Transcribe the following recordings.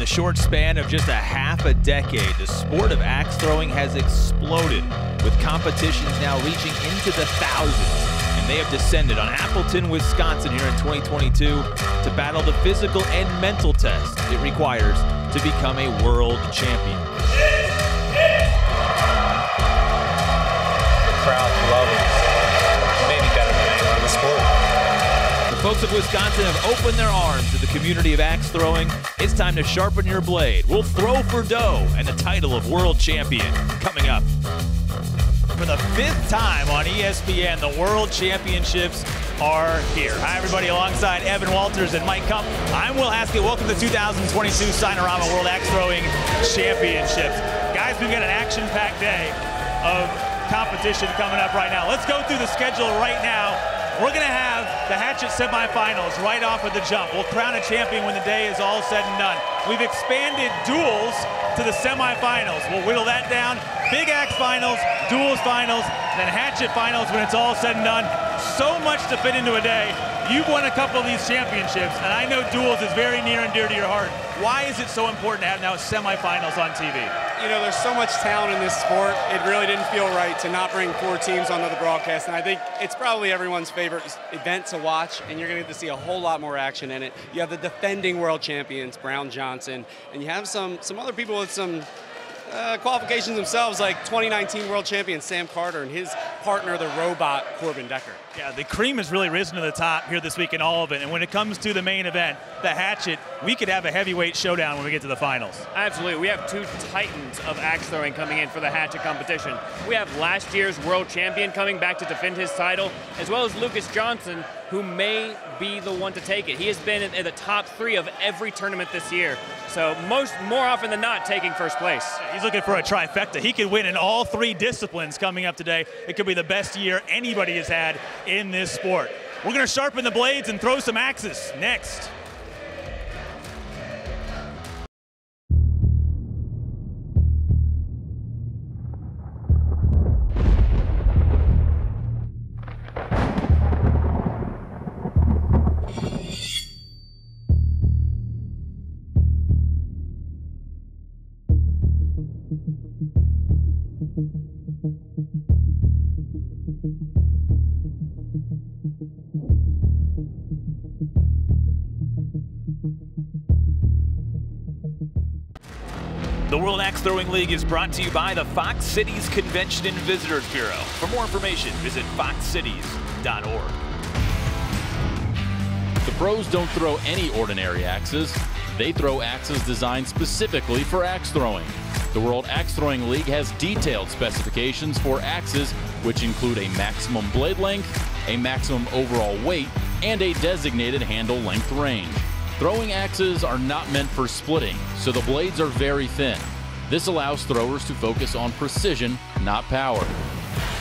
the short span of just a half a decade, the sport of axe throwing has exploded, with competitions now reaching into the thousands. And they have descended on Appleton, Wisconsin here in 2022 to battle the physical and mental test it requires to become a world champion. The crowd loves it. Maybe better than anyone in the sport. The folks of Wisconsin have opened their arms to the community of axe throwing. It's time to sharpen your blade. We'll throw for dough and the title of world champion coming up. For the 5th time on ESPN, the World Championships are here. Hi, everybody. Alongside Evan Walters and Mike Kump, I'm Will Haskell. Welcome to the 2022 Signorama World Axe Throwing Championships. Guys, we've got an action-packed day of competition coming up right now. Let's go through the schedule right now. We're going to have the hatchet semifinals right off of the jump. We'll crown a champion when the day is all said and done. We've expanded duels to the semifinals. We'll whittle that down. Big axe finals, duels finals, then hatchet finals when it's all said and done. So much to fit into a day. You've won a couple of these championships, and I know duels is very near and dear to your heart. Why is it so important to have now semifinals on TV? You know, there's so much talent in this sport. It really didn't feel right to not bring 4 teams onto the broadcast, and I think it's probably everyone's favorite event to watch, and you're going to get to see a whole lot more action in it. You have the defending world champions, Brown Johnson, and you have some other people with some qualifications themselves, like 2019 world champion Sam Carter and his partner, the robot Corbin Decker. Yeah, the cream has really risen to the top here this week in all of it. And when it comes to the main event, the hatchet, we could have a heavyweight showdown when we get to the finals. Absolutely. We have 2 titans of axe throwing coming in for the hatchet competition. We have last year's world champion coming back to defend his title, as well as Lucas Johnson, who may be the one to take it. He has been in the top 3 of every tournament this year. So more often than not, taking first place. He's looking for a trifecta. He could win in all 3 disciplines coming up today. It could be the best year anybody has had in this sport. We're going to sharpen the blades and throw some axes next. The World Axe Throwing League is brought to you by the Fox Cities Convention and Visitors Bureau. For more information, visit foxcities.org. The pros don't throw any ordinary axes. They throw axes designed specifically for axe throwing. The World Axe Throwing League has detailed specifications for axes, which include a maximum blade length, a maximum overall weight, and a designated handle length range. Throwing axes are not meant for splitting, so the blades are very thin. This allows throwers to focus on precision, not power.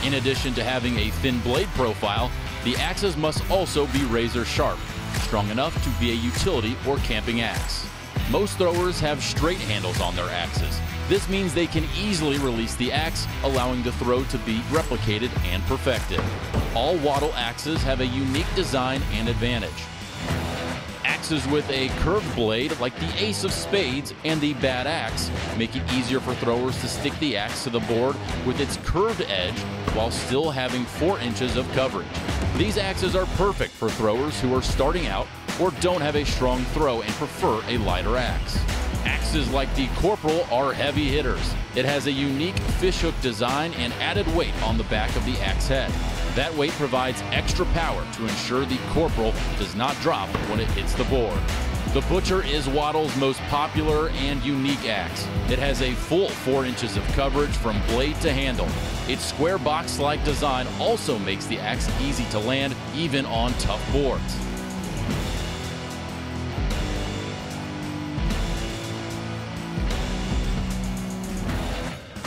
In addition to having a thin blade profile, the axes must also be razor sharp, strong enough to be a utility or camping axe. Most throwers have straight handles on their axes. This means they can easily release the axe, allowing the throw to be replicated and perfected. All wattle axes have a unique design and advantage. Axes with a curved blade, like the Ace of Spades and the Bad Axe, make it easier for throwers to stick the axe to the board with its curved edge while still having 4 inches of coverage. These axes are perfect for throwers who are starting out or don't have a strong throw and prefer a lighter axe. Axes like the Corporal are heavy hitters. It has a unique fishhook design and added weight on the back of the axe head. That weight provides extra power to ensure the Corporal does not drop when it hits the board. The Butcher is Wattle's most popular and unique axe. It has a full 4 inches of coverage from blade to handle. Its square box-like design also makes the axe easy to land even on tough boards.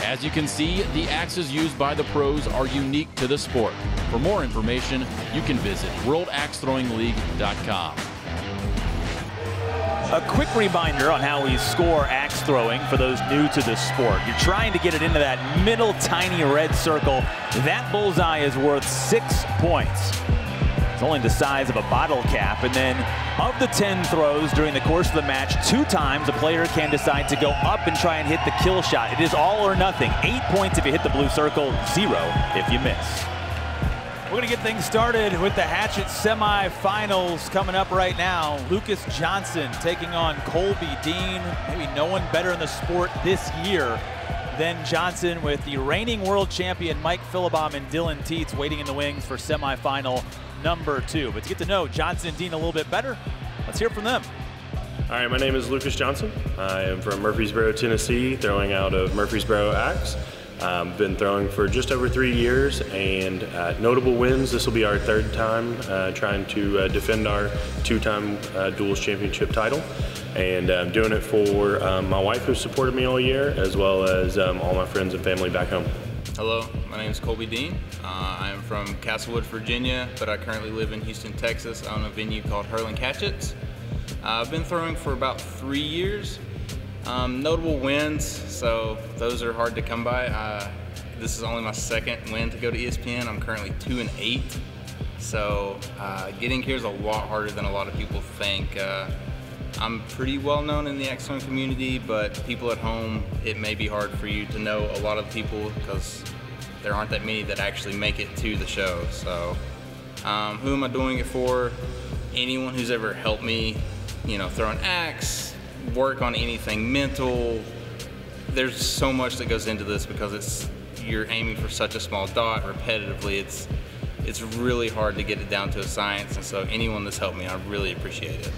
As you can see, the axes used by the pros are unique to the sport. For more information, you can visit worldaxethrowingleague.com. A quick reminder on how we score axe throwing for those new to the sport. You're trying to get it into that middle tiny red circle. That bullseye is worth 6 points. It's only the size of a bottle cap. And then of the 10 throws during the course of the match, 2 times a player can decide to go up and try and hit the kill shot. It is all or nothing. 8 points if you hit the blue circle, 0 if you miss. We're going to get things started with the Hatchet semifinals coming up right now. Lucas Johnson taking on Colby Dean. Maybe no one better in the sport this year than Johnson, with the reigning world champion Mike Philibom and Dylan Tietz waiting in the wings for semifinal number 2. But to get to know Johnson and Dean a little bit better, let's hear from them. All right, my name is Lucas Johnson. I am from Murfreesboro, Tennessee, throwing out of Murfreesboro Axe. Been throwing for just over 3 years, and notable wins. This will be our 3rd time trying to defend our 2-time duels championship title, and I'm doing it for my wife, who supported me all year, as well as all my friends and family back home. Hello, my name is Colby Dean. I am from Castlewood, Virginia, but I currently live in Houston, Texas. I own a venue called Hurling Hatchets. I've been throwing for about 3 years. Notable wins, so those are hard to come by. This is only my 2nd win to go to ESPN. I'm currently 2-8, so getting here is a lot harder than a lot of people think. I'm pretty well known in the axe throwing community, but people at home, it may be hard for you to know a lot of people because there aren't that many that actually make it to the show. So who am I doing it for? Anyone who's ever helped me, you know, throw an axe, work on anything mental. There's so much that goes into this because you're aiming for such a small dot repetitively. It's really hard to get it down to a science, and so anyone that's helped me, I really appreciate it.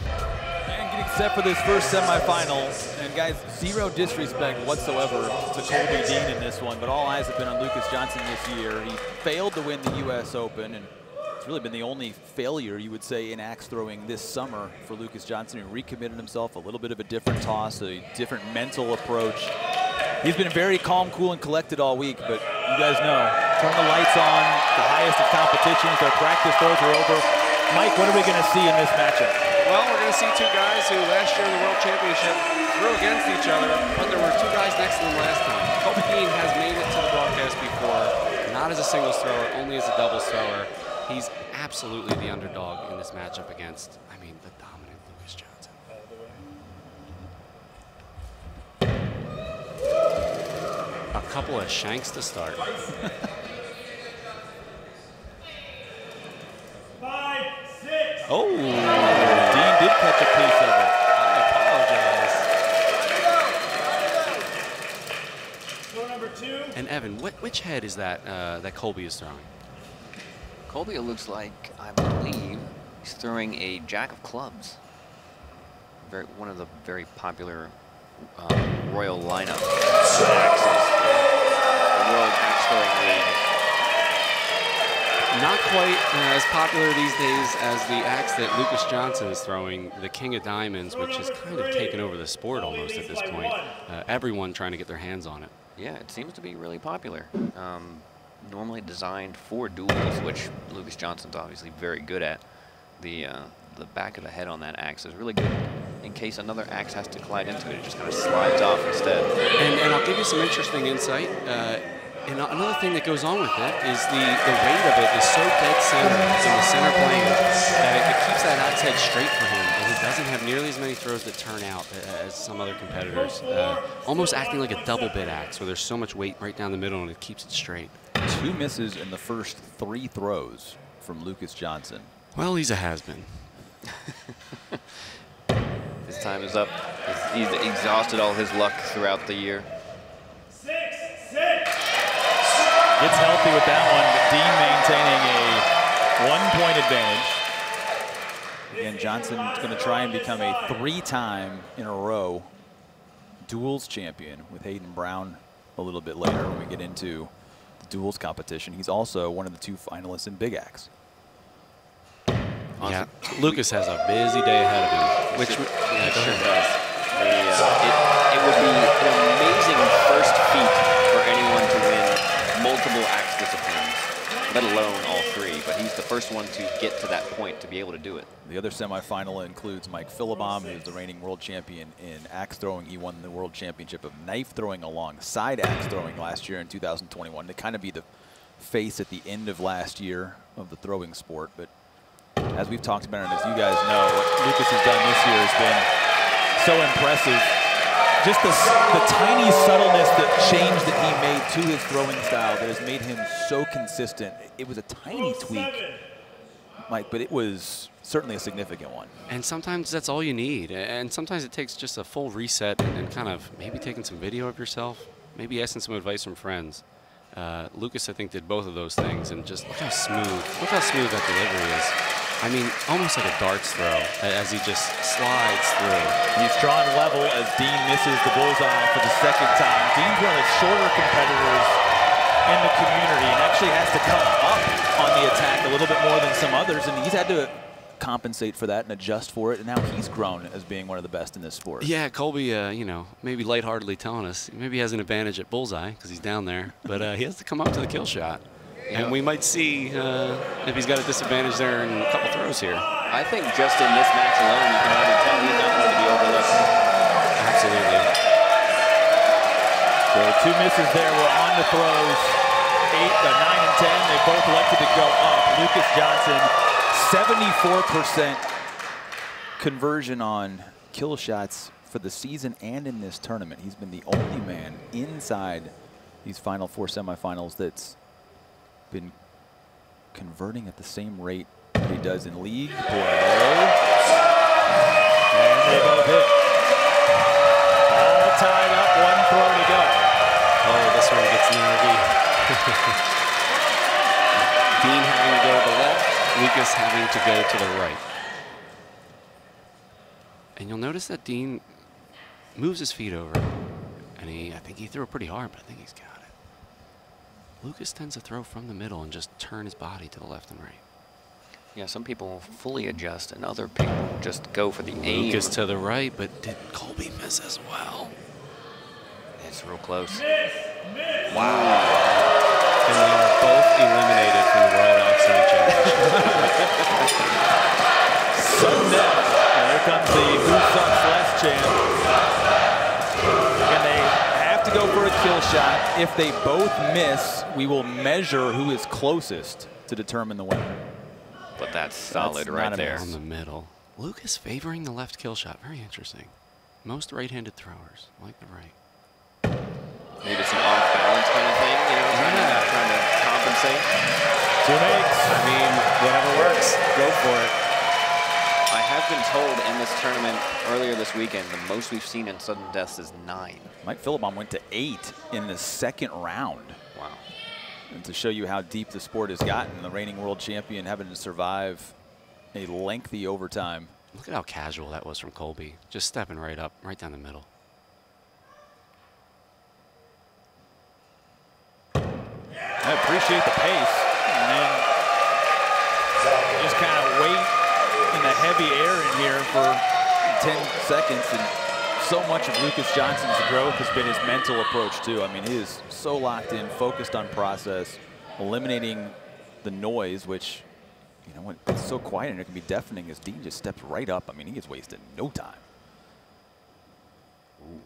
And getting set for this first semifinal, and guys, 0 disrespect whatsoever to Colby Dean in this one, but all eyes have been on Lucas Johnson this year. He failed to win the U.S. Open, and it's really been the only failure, you would say, in axe throwing this summer for Lucas Johnson. He recommitted himself, a little bit of a different toss, a different mental approach. He's been very calm, cool, and collected all week, but you guys know, turn the lights on, the highest of competitions, their practice throws are over. Mike, what are we going to see in this matchup? Well, we're going to see 2 guys who last year in the World Championship threw against each other, but there were 2 guys next to them last time. Colby Dean has made it to the broadcast before, not as a singles thrower, only as a doubles thrower. He's absolutely the underdog in this matchup against, I mean, the dominant Lucas Johnson. A couple of shanks to start. 5, 6. Oh, Dean did catch a piece of it. I apologize. Throw number 2. And Evan, which head is that that Colby is throwing? Colby, it looks like, I believe, he's throwing a jack of clubs. One of the very popular royal lineup axes, the World Axe Throwing League. Not quite as popular these days as the axe that Lucas Johnson is throwing, the King of Diamonds, which has kind of taken over the sport almost at this point. Everyone trying to get their hands on it. Yeah, it seems to be really popular. Normally designed for duels, which Lucas Johnson's obviously very good at. The back of the head on that axe is really good in case another axe has to collide into it. It just kind of slides off instead. And I'll give you some interesting insight. And another thing that goes on with it is the weight of it is so dead center in the center plane that it keeps that axe head straight for him, and he doesn't have nearly as many throws that turn out as some other competitors. Almost acting like a double bit axe, where there's so much weight right down the middle and it keeps it straight. 2 misses in the first 3 throws from Lucas Johnson. Well, he's a has-been. His time is up. He's exhausted all his luck throughout the year. 6, 6. Gets healthy with that one, but Dean maintaining a 1-point advantage. Again, Johnson's going to try and become a 3-time in a row duels champion with Hayden Brown a little bit later when we get into the duels competition. He's also one of the 2 finalists in Big Axe. Awesome. Yeah, Lucas has a busy day ahead of him. Which sure does. It would be an amazing first feat for anyone to win multiple axe disciplines, let alone all 3. But he's the first one to get to that point to be able to do it. The other semifinal includes Mike Philibom, who's the reigning world champion in axe throwing. He won the world championship of knife throwing alongside axe throwing last year in 2021 to kind of be the face at the end of last year of the throwing sport. But as we've talked about it, as you guys know, what Lucas has done this year has been so impressive. Just the tiny subtleness, the change that he made to his throwing style that has made him so consistent. It was a tiny tweak, Mike, but it was certainly a significant one. And sometimes that's all you need. And sometimes it takes just a full reset and kind of maybe taking some video of yourself, maybe asking some advice from friends. Lucas, I think, did both of those things, and just look how smooth that delivery is. I mean, almost like a darts throw as he just slides through. He's drawn level as Dean misses the bullseye for the second time. Dean's one of the shorter competitors in the community and actually has to come up on the attack a little bit more than some others, and he's had to compensate for that and adjust for it, and now he's grown as being one of the best in this sport. Yeah, Colby, you know, maybe lightheartedly telling us maybe he has an advantage at bullseye because he's down there, but he has to come up to the kill shot. And we might see if he's got a disadvantage there in a couple throws here. I think just in this match alone, you can already tell he's not going to be overlooked. Absolutely. So 2 misses there. We're on to throws 9 and 10. They both elected to go up. Lucas Johnson, 74% conversion on kill shots for the season and in this tournament. He's been the only man inside these final 4 semifinals that's been converting at the same rate he does in league play. And they both hit. All tied up, 1 throw to go. Oh, this one gets nervy. Dean having to go to the left, Lucas having to go to the right. And you'll notice that Dean moves his feet over. And I think he threw it pretty hard, but I think he's got it. Lucas tends to throw from the middle and just turn his body to the left and right. Yeah, some people fully adjust, and other people just go for the aim. Lucas to the right, but did Colby miss as well? It's real close. Wow. And they were both eliminated from the World Oxygen Championship. Sunday. And here comes the Who Sucks Less champ. And they have to go for a kill shot. If they both miss, we will measure who is closest to determine the winner. But that's solid right there. In the middle. Lucas favoring the left kill shot. Very interesting. Most right-handed throwers like the right. Maybe some off-balance kind of thing, you know, trying to compensate. 2 makes. I mean, whatever works, go for it. I have been told in this tournament earlier this weekend, the most we've seen in sudden deaths is 9. Mike Philippon went to 8 in the second round. Wow. And to show you how deep the sport has gotten, the reigning world champion having to survive a lengthy overtime. Look at how casual that was from Colby. Just stepping right up, right down the middle. I appreciate the pace. And then just kind of wait in the heavy air in here for 10 seconds. And so much of Lucas Johnson's growth has been his mental approach, too. I mean, he is so locked in, focused on process, eliminating the noise, which, you know, when it's so quiet and it can be deafening as Dean just steps right up. I mean, he has wasted no time. Ooh.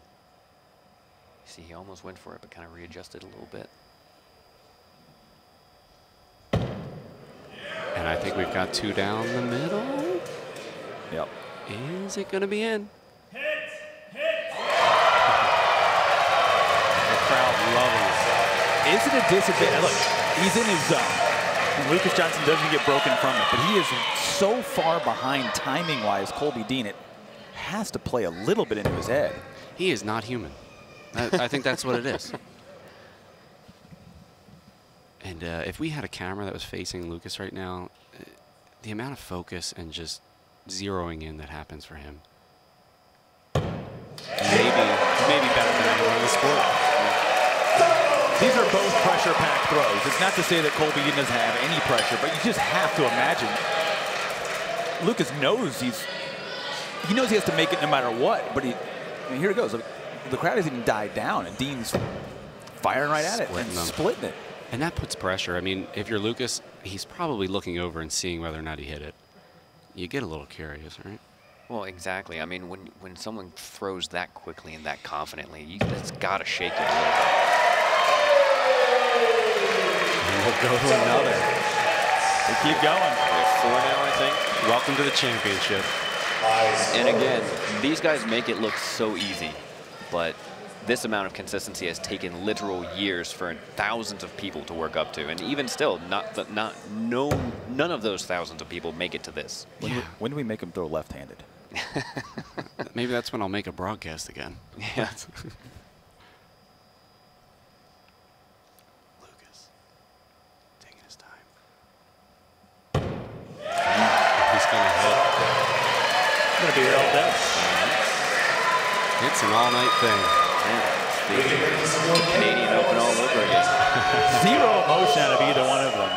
See, he almost went for it, but kind of readjusted a little bit. And I think we've got 2 down the middle. Yep. Is it going to be in? Hit! The crowd loving it. Is it a disadvantage? Look, he's in his zone. And Lucas Johnson doesn't get broken from it, but he is so far behind timing-wise, Colby Dean, it has to play a little bit into his head. He is not human. I think that's what it is. And if we had a camera that was facing Lucas right now, the amount of focus and just zeroing in that happens for him. Maybe better than anyone in the sport. These are both pressure-packed throws. It's not to say that Colby Dean doesn't have any pressure, but you just have to imagine. Lucas knows he knows he has to make it no matter what, but I mean, here it goes. The crowd hasn't even died down, and Dean's firing right at it and splitting it. And that puts pressure. I mean, if you're Lucas, he's probably looking over and seeing whether or not he hit it. You get a little curious, right? Well, exactly. I mean, when someone throws that quickly and that confidently, it's got to shake you a little bit. And we'll go to another. They keep going. We have 4 now, I think. Welcome to the championship. And again, these guys make it look so easy, but this amount of consistency has taken literal years for thousands of people to work up to, and even still, none of those thousands of people make it to this. When do we make them throw left-handed? Maybe that's when I'll make a broadcast again. Yeah. Lucas, taking his time. He's gonna hit. Gonna be here all day. It's an all-night thing. The Canadian Open all over again. Zero emotion out of either one of them.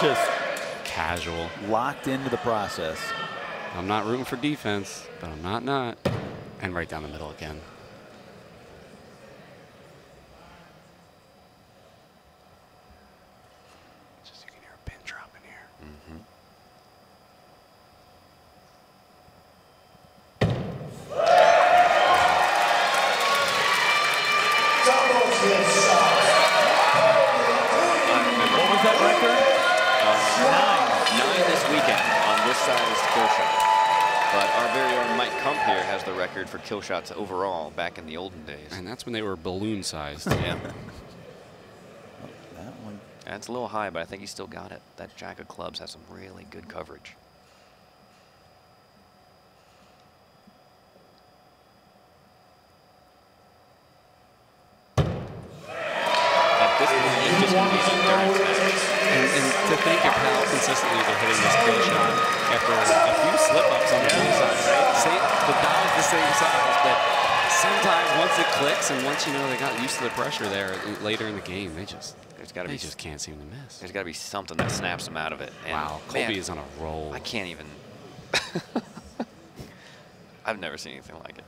Just casual. Locked into the process. I'm not rooting for defense, but I'm not. And right down the middle again. Just you can hear a pin drop in here. Mm-hmm. What was that record? 9 this weekend on this size kill shot. But our very own Mike Kump here has the record for kill shots overall back in the olden days. And that's when they were balloon sized. Yeah. That one. That's a little high, but I think he still got it. That jack of clubs has some really good coverage. At this point, it's just going to be an endurance match. And to think of how consistently they're hitting this kill shot after a few slip-ups on the bullseye, right? The dial's the same size, but sometimes once it clicks and once you know they got used to the pressure there later in the game, they just can't seem to miss. There's got to be something that snaps them out of it. And wow, Colby is on a roll. I can't even. I've never seen anything like it.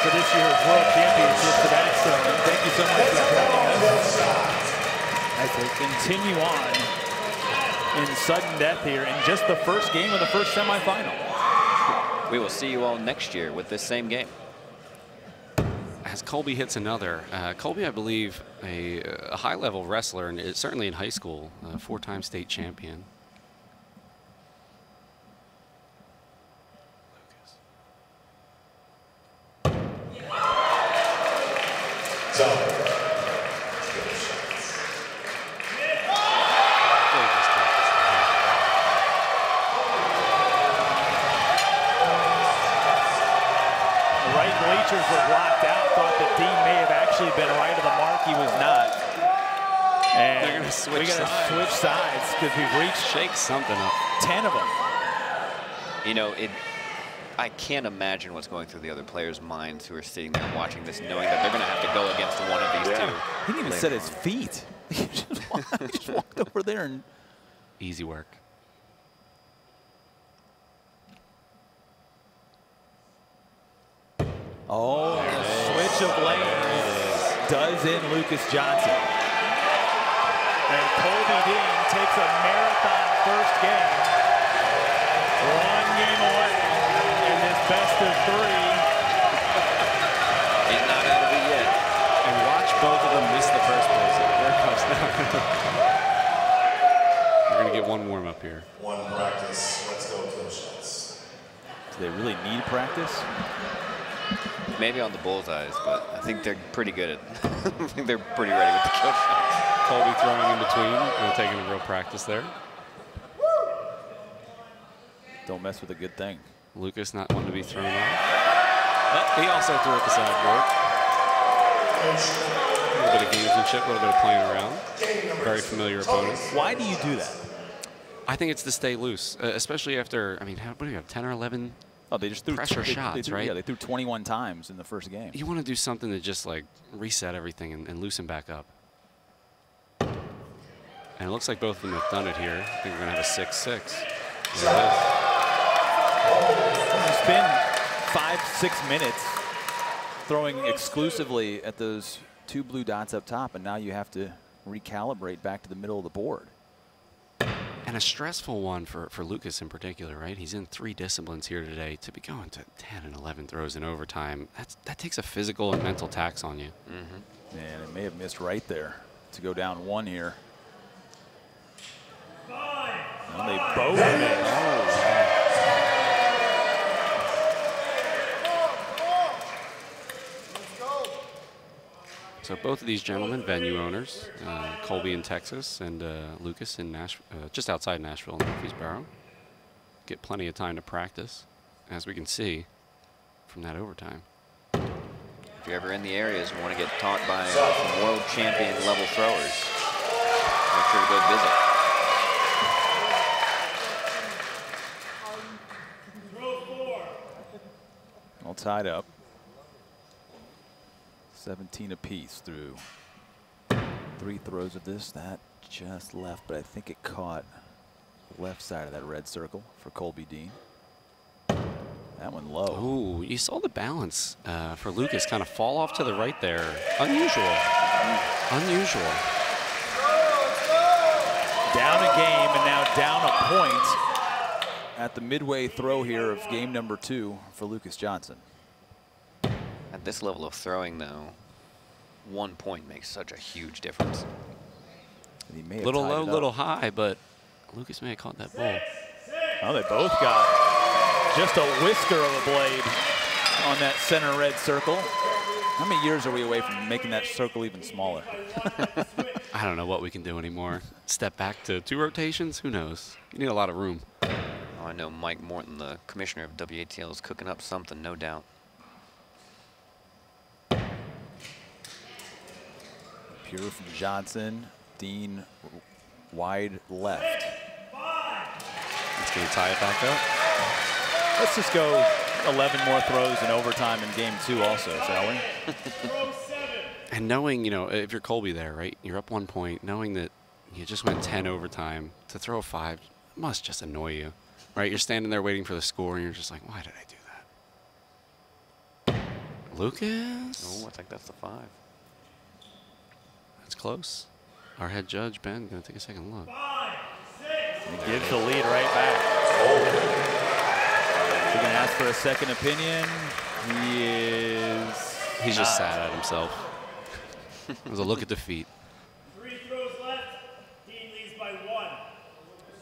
For this year's World Championships of Appleton. Thank you so much for joining us as they continue on in sudden death here in just the first game of the first semifinal. We will see you all next year with this same game. As Colby hits another, Colby, I believe, a high-level wrestler, and certainly in high school, a 4-time state champion. Were blocked out, thought that Dean may have actually been right of the mark. He was not. And they're going to switch sides because we've reached shake something up. 10 of them. You know, I can't imagine what's going through the other players' minds who are sitting there watching this, knowing that they're going to have to go against one of these two. He didn't even set his feet. He just walked over there and easy work. Oh, the switch of lanes does in Lucas Johnson. And Colby Dean takes a marathon first game. 1 game away in this best of 3. He's not out of it yet. And watch both of them miss the first place. There it comes now. We're going to get one warm up here. One practice. Let's go kill shots. Do they really need practice? Maybe on the bullseyes, but I think they're pretty good at I think they're pretty ready with the kill shots. Colby throwing in between and taking a real practice there. Don't mess with a good thing. Lucas not one to be thrown off. But he also threw at the sideboard. A little bit of gamesmanship, a little bit of playing around. Very familiar opponent. Why do you do that? I think it's to stay loose, especially after, I mean, what do you have, 10 or 11 Oh, they just threw pressure shots, right? Yeah, they threw 21 times in the first game. You want to do something to just like reset everything and loosen back up. And it looks like both of them have done it here. I think we're going to have a 6-6. There it is. It's been 5-6 minutes throwing exclusively at those 2 blue dots up top, and now you have to recalibrate back to the middle of the board. And a stressful one for Lucas in particular, right? He's in 3 disciplines here today. To be going to 10 and 11 throws in overtime, that takes a physical and mental tax on you. And it may have missed right there to go down 1 here. And they both missed. So both of these gentlemen, venue owners, Colby in Texas and Lucas in just outside Nashville in Murfreesboro, get plenty of time to practice, as we can see from that overtime. If you're ever in the areas and want to get taught by some world champion level throwers, make sure to go visit. All tied up. 17 apiece through 3 throws of this. That just left, but I think it caught the left side of that red circle for Colby Dean. That one low. Ooh, you saw the balance for Lucas kind of fall off to the right there. Unusual. Unusual. Down a game and now down a point at the midway throw here of game number 2 for Lucas Johnson. At this level of throwing, though, 1 point makes such a huge difference. He may have Little tied low, it up. little high, but Lucas may have caught that ball. Oh, they both got just a whisker of a blade on that center red circle. How many years are we away from making that circle even smaller? I don't know what we can do anymore. Step back to 2 rotations? Who knows? You need a lot of room. Oh, I know Mike Morton, the commissioner of WATL, is cooking up something, no doubt. Pure from Johnson. Dean wide left. Let's get tie it back up. Let's just go 11 more throws in overtime in game 2 also, shall we? And knowing, you know, if you're Colby there, right, you're up 1 point, knowing that you just went 10 overtime, to throw a 5 must just annoy you, right? You're standing there waiting for the score, and you're just like, why did I do that? Lucas? Oh, I think that's the 5. That's close. Our head judge, Ben, going to take a second look. He gives the lead right back. We're going to ask for a second opinion. He's just sad at himself. It was a look at defeat. 3 throws left. Dean leads by 1.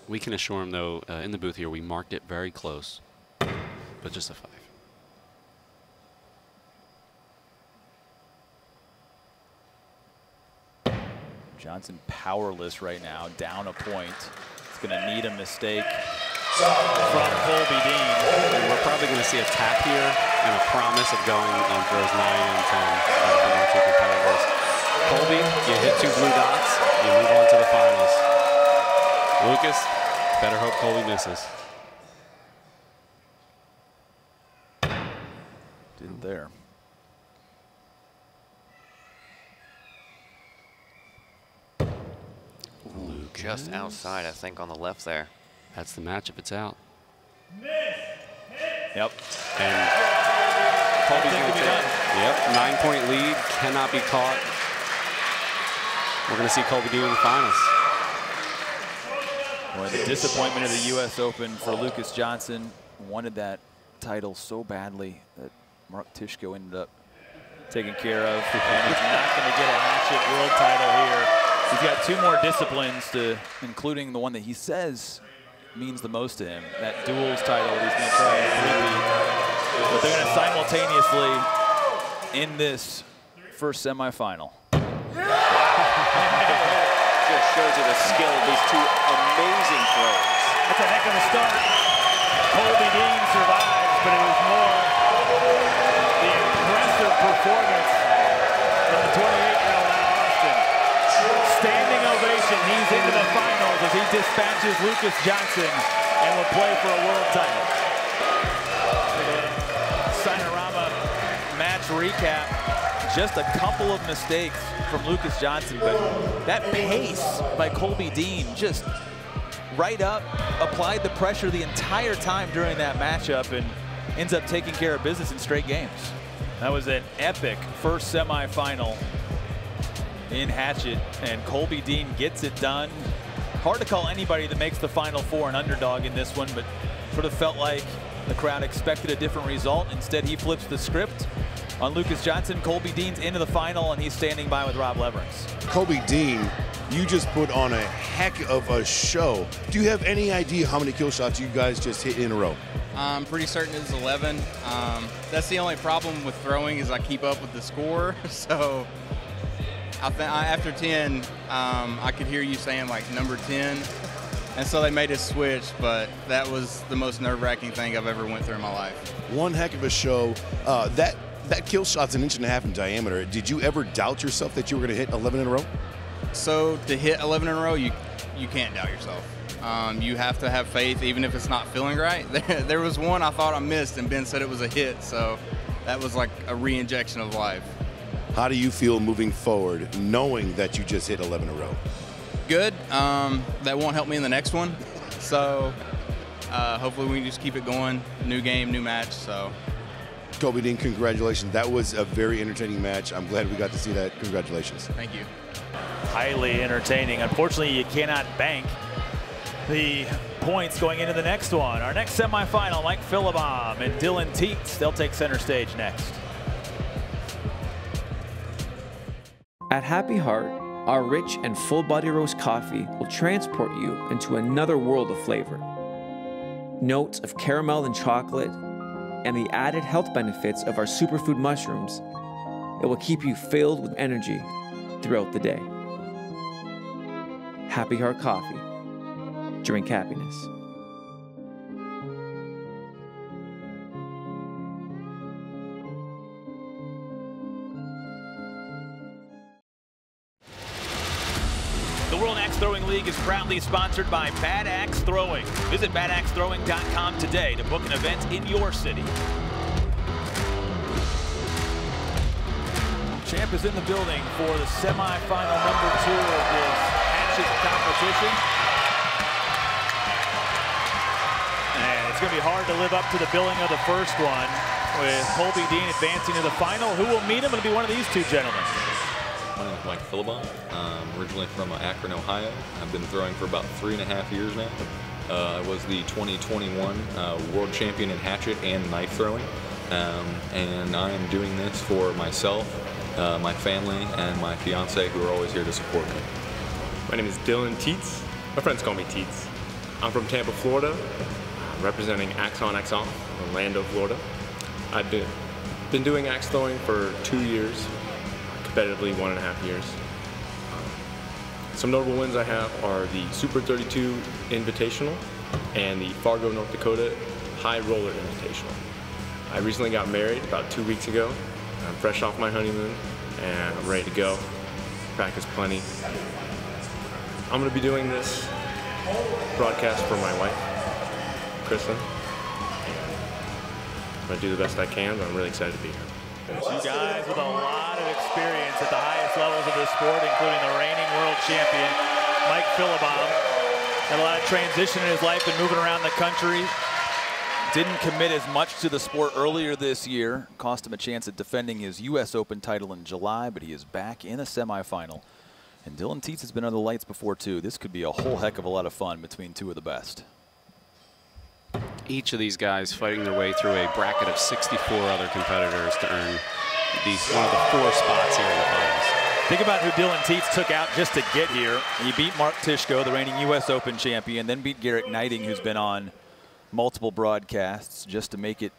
We can assure him, though, in the booth here, we marked it very close, but just a 5. Johnson powerless right now, down a point. It's going to need a mistake from Colby Dean. And we're probably going to see a tap here and a promise of going on throws 9 and 10 from our 2 competitors. Colby, you hit 2 blue dots, you move on to the finals. Lucas, better hope Colby misses. Didn't there. Just outside, I think, on the left there. That's the match if it's out. Yep. And Colby's going to take, 9-point lead, cannot be caught. We're going to see Colby Dean in the finals. Boy, the disappointment of the U.S. Open for Lucas Johnson. Wanted that title so badly that Mark Tishko ended up taking care of. And he's not going to get a hatchet world title here. He's got 2 more disciplines, including the one that he says means the most to him, that duels title that he's going to try and repeat. But they're going to simultaneously in this first semifinal. Just shows you the skill of these 2 amazing throws. That's a heck of a start. Colby Dean survives, but it was more the impressive performance from the 28-year-old out of Austin. Standing ovation. He's into the finals as he dispatches Lucas Johnson and will play for a world title. Sinorama match recap. Just a couple of mistakes from Lucas Johnson, but that pace by Colby Dean just right up, applied the pressure the entire time during that matchup and ends up taking care of business in straight games. That was an epic first semifinal in Hatchet, and Colby Dean gets it done Hard to call anybody that makes the Final Four an underdog in this one, but sort of felt like the crowd expected a different result. Instead, he flips the script on Lucas Johnson. Colby Dean's into the final, and he's standing by with Rob Leverance. Colby Dean, you just put on a heck of a show. Do you have any idea how many kill shots you guys just hit in a row? I'm pretty certain it's 11. That's the only problem with throwing is I keep up with the score. So after 10, I could hear you saying like number 10. And so they made us switch, but that was the most nerve-wracking thing I've ever went through in my life. One heck of a show. That kill shot's 1.5 inches in diameter. Did you ever doubt yourself that you were going to hit 11 in a row? So to hit 11 in a row, you can't doubt yourself. You have to have faith, even if it's not feeling right. There was one I thought I missed, and Ben said it was a hit, so that was like a re-injection of life. How do you feel moving forward, knowing that you just hit 11 in a row? Good. That won't help me in the next one, so hopefully we can just keep it going. New game, new match. So, Colby Dean, congratulations. That was a very entertaining match. I'm glad we got to see that. Congratulations. Thank you. Highly entertaining. Unfortunately, you cannot bank the points going into the next one. Our next semifinal, Mike Philibom and Dylan Teets. They'll take center stage next. At Happy Heart, our rich and full body roast coffee will transport you into another world of flavor. Notes of caramel and chocolate, and the added health benefits of our superfood mushrooms, it will keep you filled with energy throughout the day. Happy Heart Coffee. Drink happiness. The World Axe Throwing League is proudly sponsored by Bad Axe Throwing. Visit badaxethrowing.com today to book an event in your city. Champ is in the building for the semifinal number 2 of this hatchet competition. And it's going to be hard to live up to the billing of the first one with Colby Dean advancing to the final. Who will meet him? It'll be one of these two gentlemen. My name is Mike Philibom. I'm originally from Akron, Ohio. I've been throwing for about 3.5 years now. I was the 2021 world champion in hatchet and knife throwing. And I am doing this for myself, my family, and my fiance, who are always here to support me. My name is Dylan Teets. My friends call me Teets. I'm from Tampa, Florida, representing Axe On, Axe Off in Orlando, Florida. I've been doing axe throwing for 2 years. Competitively 1.5 years. Some notable wins I have are the Super 32 Invitational and the Fargo, North Dakota High Roller Invitational. I recently got married about 2 weeks ago. I'm fresh off my honeymoon and I'm ready to go. Practice plenty. I'm going to be doing this broadcast for my wife, Kristen. I'm going to do the best I can, but I'm really excited to be here. Two guys with a lot of experience at the highest levels of this sport, including the reigning world champion, Mike Philibom. Had a lot of transition in his life and moving around the country. Didn't commit as much to the sport earlier this year. Cost him a chance at defending his U.S. Open title in July, but he is back in a semifinal. And Dylan Teets has been under the lights before, too. This could be a whole heck of a lot of fun between two of the best. Each of these guys fighting their way through a bracket of 64 other competitors to earn one of the 4 spots here in the finals. Think about who Dylan Teets took out just to get here. He beat Mark Tishko, the reigning U.S. Open champion, then beat Garrett Knighting, who's been on multiple broadcasts, just to make it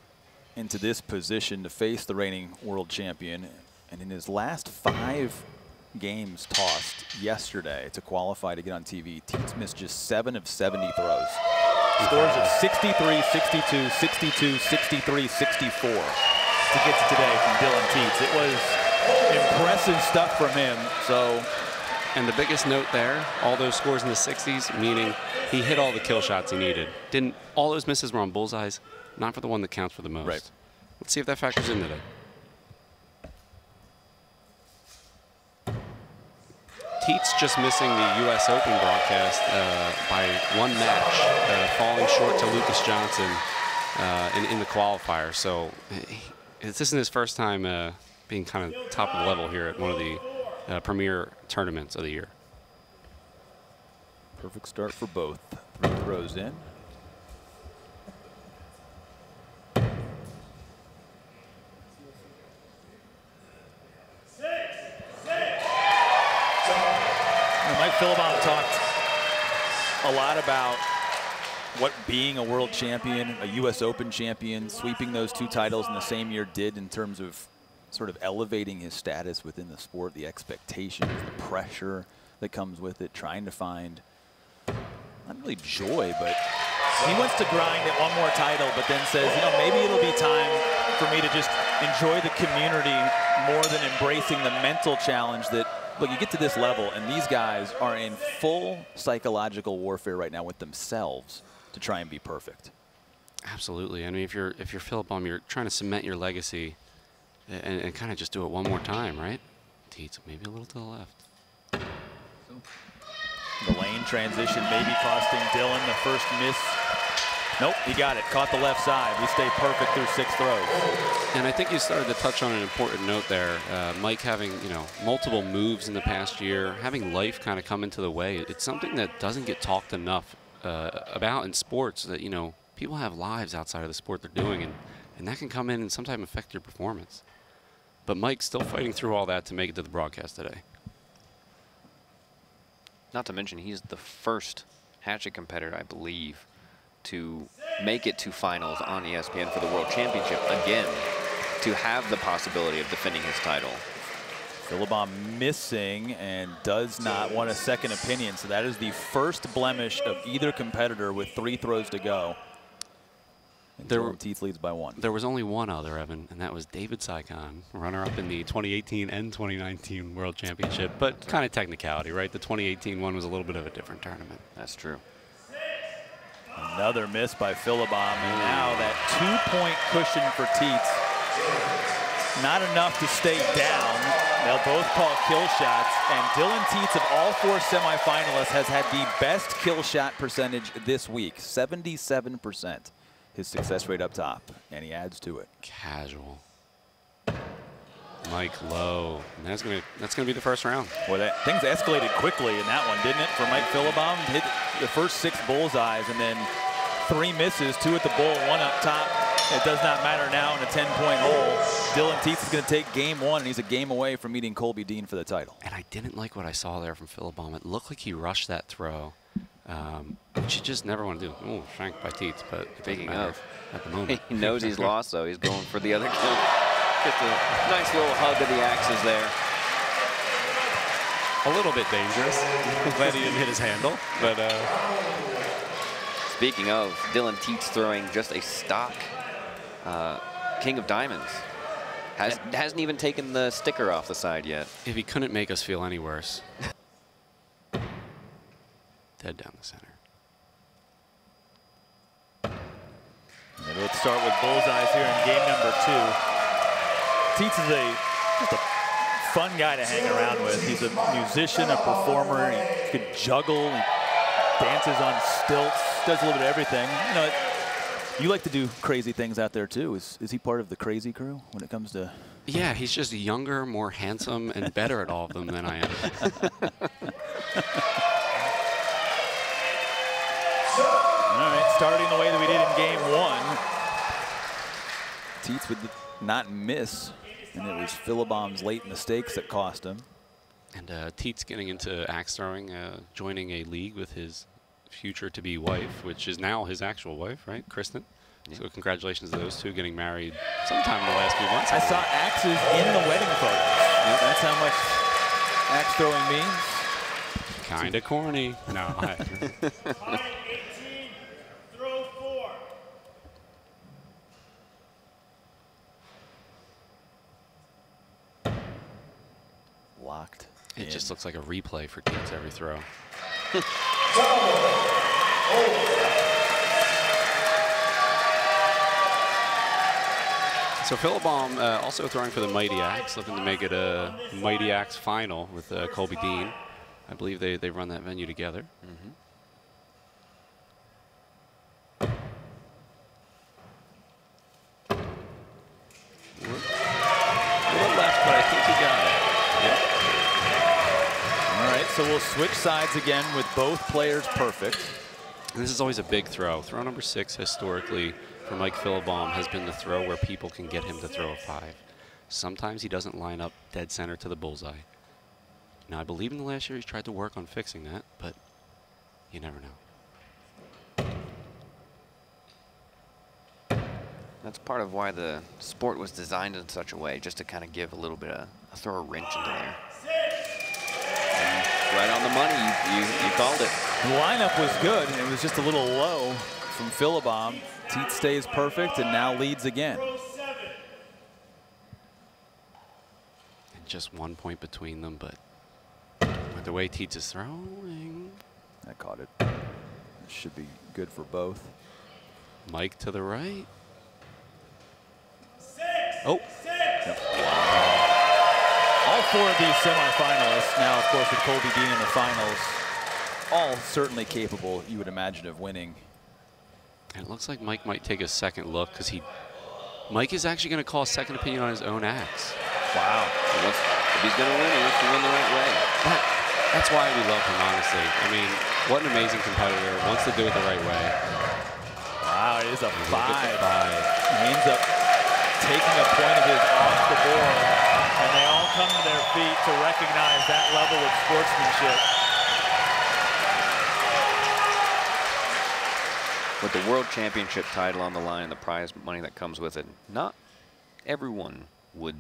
into this position to face the reigning world champion. And in his last 5 games tossed yesterday to qualify to get on TV, Teets missed just 7 of 70 throws. Scores of 63, 62, 62, 63, 64 to get to today from Dylan Teets. It was impressive stuff from him. So, and the biggest note there, all those scores in the 60s, meaning he hit all the kill shots he needed. All those misses were on bullseyes, not for the one that counts for the most. Right. Let's see if that factors in today. Teets just missing the U.S. Open broadcast by 1 match, falling short to Lucas Johnson in the qualifier. So this isn't his first time being kind of top of the level here at one of the premier tournaments of the year. Perfect start for both. 3 throws in. Mike Philibom talked a lot about what being a world champion, a U.S. Open champion, sweeping those 2 titles in the same year did in terms of sort of elevating his status within the sport, the expectations, the pressure that comes with it, trying to find not really joy, but he wants to grind at one more title, but then says, you know, maybe it'll be time for me to just enjoy the community more than embracing the mental challenge that, look, you get to this level, and these guys are in full psychological warfare right now with themselves to try and be perfect. Absolutely. I mean, if you're Philibom, you're trying to cement your legacy and kind of just do it one more time, right? Teats, maybe a little to the left. The lane transition maybe costing Dylan the first miss. Nope, he got it. Caught the left side. We stay perfect through 6 throws. And I think you started to touch on an important note there. Mike having, you know, multiple moves in the past year, having life kind of come into the way. It's something that doesn't get talked enough about in sports, that, you know, people have lives outside of the sport they're doing, and that can come in and sometimes affect your performance. But Mike's still fighting through all that to make it to the broadcast today. Not to mention, he's the first hatchet competitor, I believe, to make it to finals on ESPN for the World Championship again, to have the possibility of defending his title. Philibom missing and does not want a second opinion. So that is the first blemish of either competitor with 3 throws to go. Teats leads by 1. There was only one other, Evan, and that was David Saikon, runner-up in the 2018 and 2019 World Championship. But kind of technicality, right? The 2018 one was a little bit of a different tournament. That's true. Another miss by Philibom, and now that 2-point cushion for Teats. Not enough to stay down. They'll both call kill shots, and Dylan Teats, of all 4 semifinalists, has had the best kill shot percentage this week, 77%. His success rate up top, and he adds to it. Casual. Mike low. And that's gonna be the first round. Well, things escalated quickly in that one, didn't it? For Mike Philibom, hit the first 6 bullseyes, and then 3 misses, 2 at the bowl, 1 up top. It does not matter now in a 10-point hole. Dylan Teats is going to take game 1, and he's a game away from meeting Colby Dean for the title. And I didn't like what I saw there from Philibom. It looked like he rushed that throw, which you just never want to do. Oh, shanked by Teats, but speaking of, at the moment. He knows he's lost, though. He's going for the other kill. Gets a nice little hug of the axes there. A little bit dangerous. Glad he didn't hit his handle, but. Speaking of, Dylan Teats throwing just a stock King of Diamonds. Hasn't even taken the sticker off the side yet. If he couldn't make us feel any worse. Dead down the center. And let's start with bullseyes here in game number 2. Teats is just a fun guy to hang around with. He's a musician, a performer. He can juggle. He dances on stilts. Does a little bit of everything. You know, you like to do crazy things out there too. Is he part of the crazy crew when it comes to? Yeah, he's just younger, more handsome, and better at all of them than I am. All right, starting the way that we did in game 1. Teats would not miss, and it was Philibom's late mistakes that cost him. And Teats getting into axe throwing, joining a league with his future-to-be wife, which is now his actual wife, right, Kristen? Yeah. So congratulations to those two getting married sometime in the last few months. I saw axes in the wedding photos. Yep. That's how much axe throwing means. Kind of corny. No. Time 18, throw 4. Locked. It just looks like a replay for Teats every throw. So Philibom also throwing for the Mighty Axe, looking to make it a Mighty Axe final with Colby Dean. I believe they run that venue together. Mm-hmm. A little left, but I think he got it. Yep. All right, so we'll switch sides again with both players perfect. And this is always a big throw. Throw number 6 historically for Mike Philbaum has been the throw where people can get him to throw a 5. Sometimes he doesn't line up dead center to the bullseye. Now, I believe in the last year he's tried to work on fixing that, but you never know. That's part of why the sport was designed in such a way, just to kind of give a little bit of throw a wrench into there. And right on the money, you called it. The lineup was good, and it was just a little low from Philbaum. Teets stays perfect and now leads again. And just 1 point between them, but with the way Teets is throwing. I caught it. It should be good for both. Mike to the right. Oh. Yep. Wow. All 4 of these semifinalists now, of course, with Colby Dean in the finals, all certainly capable, you would imagine, of winning. And it looks like Mike might take a second look because Mike is actually going to call a second opinion on his own axe. Wow. If he's going to win, he wants to win the right way. That's why we love him, honestly. I mean, what an amazing competitor. Wants to do it the right way. Wow, it is a 5. He ends up taking a point of his off the board, and they all come to their feet to recognize that level of sportsmanship. With the World Championship title on the line and the prize money that comes with it, not everyone would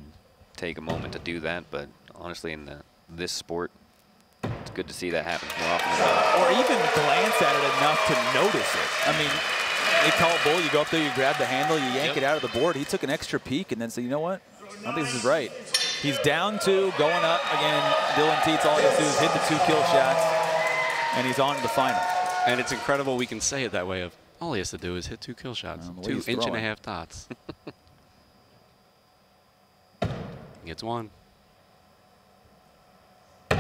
take a moment to do that, but honestly, in this sport, it's good to see that happen more often than not. Or even glance at it enough to notice it. I mean, they call a bull, you go up there, you grab the handle, you yank it out of the board. He took an extra peek and then said, you know what? I don't think this is right. He's down 2, going up again. Dylan Teets, all he has to do is hit the 2 kill shots, and he's on to the final. And it's incredible we can say it that way of, all he has to do is hit 2 kill shots. 2 inch-and-a-half dots. Gets 1. That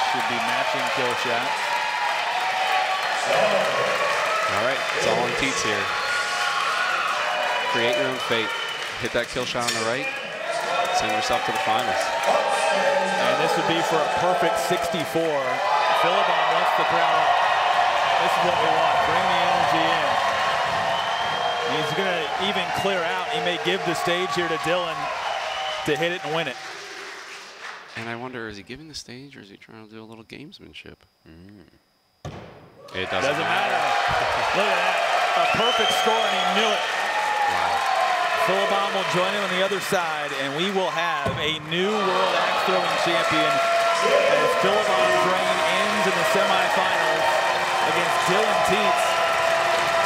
should be matching kill shots. All right, it's all on Teets here. Create your own fate. Hit that kill shot on the right. Send yourself to the finals. And this would be for a perfect 64. Philbaum wants the crowd up. This is what we want. Bring the energy in. He's going to even clear out. He may give the stage here to Dylan to hit it and win it. And I wonder, is he giving the stage or is he trying to do a little gamesmanship? It doesn't matter. Look at that. A perfect score, and he knew it. Wow. Philbaum will join him on the other side, and we will have a new world axe throwing champion as Philbaum's reign ends in the semifinals against Dylan Teets.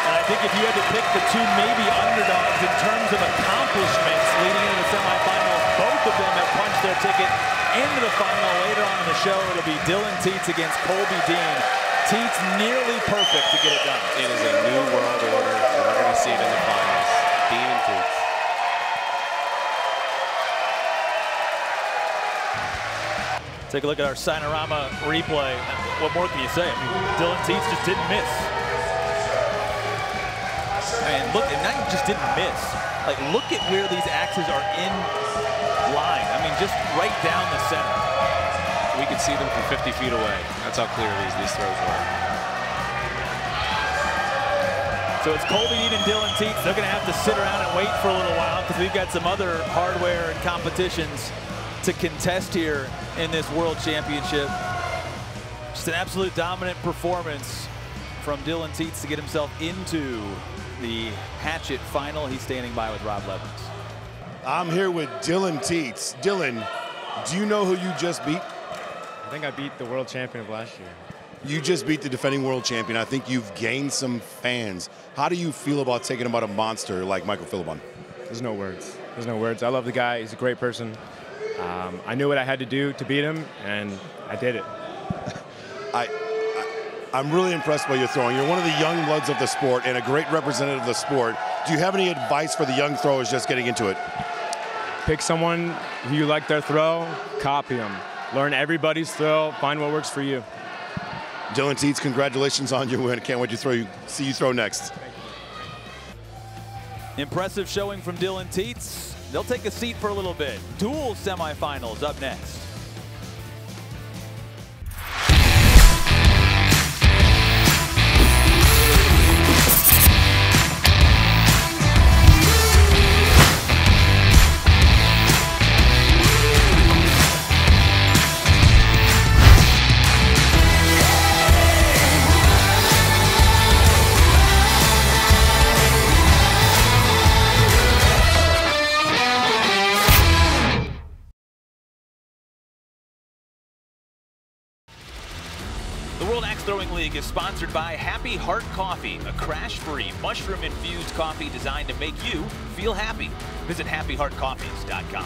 And I think if you had to pick the 2 maybe underdogs in terms of accomplishments leading into the semifinals, both of them have punched their ticket into the final. Later on in the show, it'll be Dylan Teets against Colby Dean. Teets nearly perfect to get it done. It is a new world order, and we're going to see it in the finals. Dean and Teets. Take a look at our Sinorama replay. What more can you say? I mean, Dylan Teets just didn't miss. And look, and not just didn't miss. Like, look at where these axes are in line. I mean, just right down the center. We could see them from 50 feet away. That's how clear these throws were. So it's Colby Dean and Dylan Teets. They're going to have to sit around and wait for a little while because we've got some other hardware and competitions to contest here in this World Championship. Just an absolute dominant performance from Dylan Teets to get himself into the hatchet final. He's standing by with Rob Levins. I'm here with Dylan Teets. Dylan, do you know who you just beat? I think I beat the world champion of last year. You just beat the defending world champion. I think you've gained some fans. How do you feel about taking about a monster like Michael Philbaum? There's no words. There's no words. I love the guy. He's a great person. I knew what I had to do to beat him, and I did it. I'm really impressed by your throwing. You're one of the young bloods of the sport and a great representative of the sport. Do you have any advice for the young throwers just getting into it? Pick someone who you like their throw, copy them. Learn everybody's throw, find what works for you. Dylan Teets, congratulations on your win. Can't wait to see you throw next. Impressive showing from Dylan Teets. They'll take a seat for a little bit. Dual semifinals up next. World Axe Throwing League is sponsored by Happy Heart Coffee, a crash-free, mushroom-infused coffee designed to make you feel happy. Visit happyheartcoffees.com.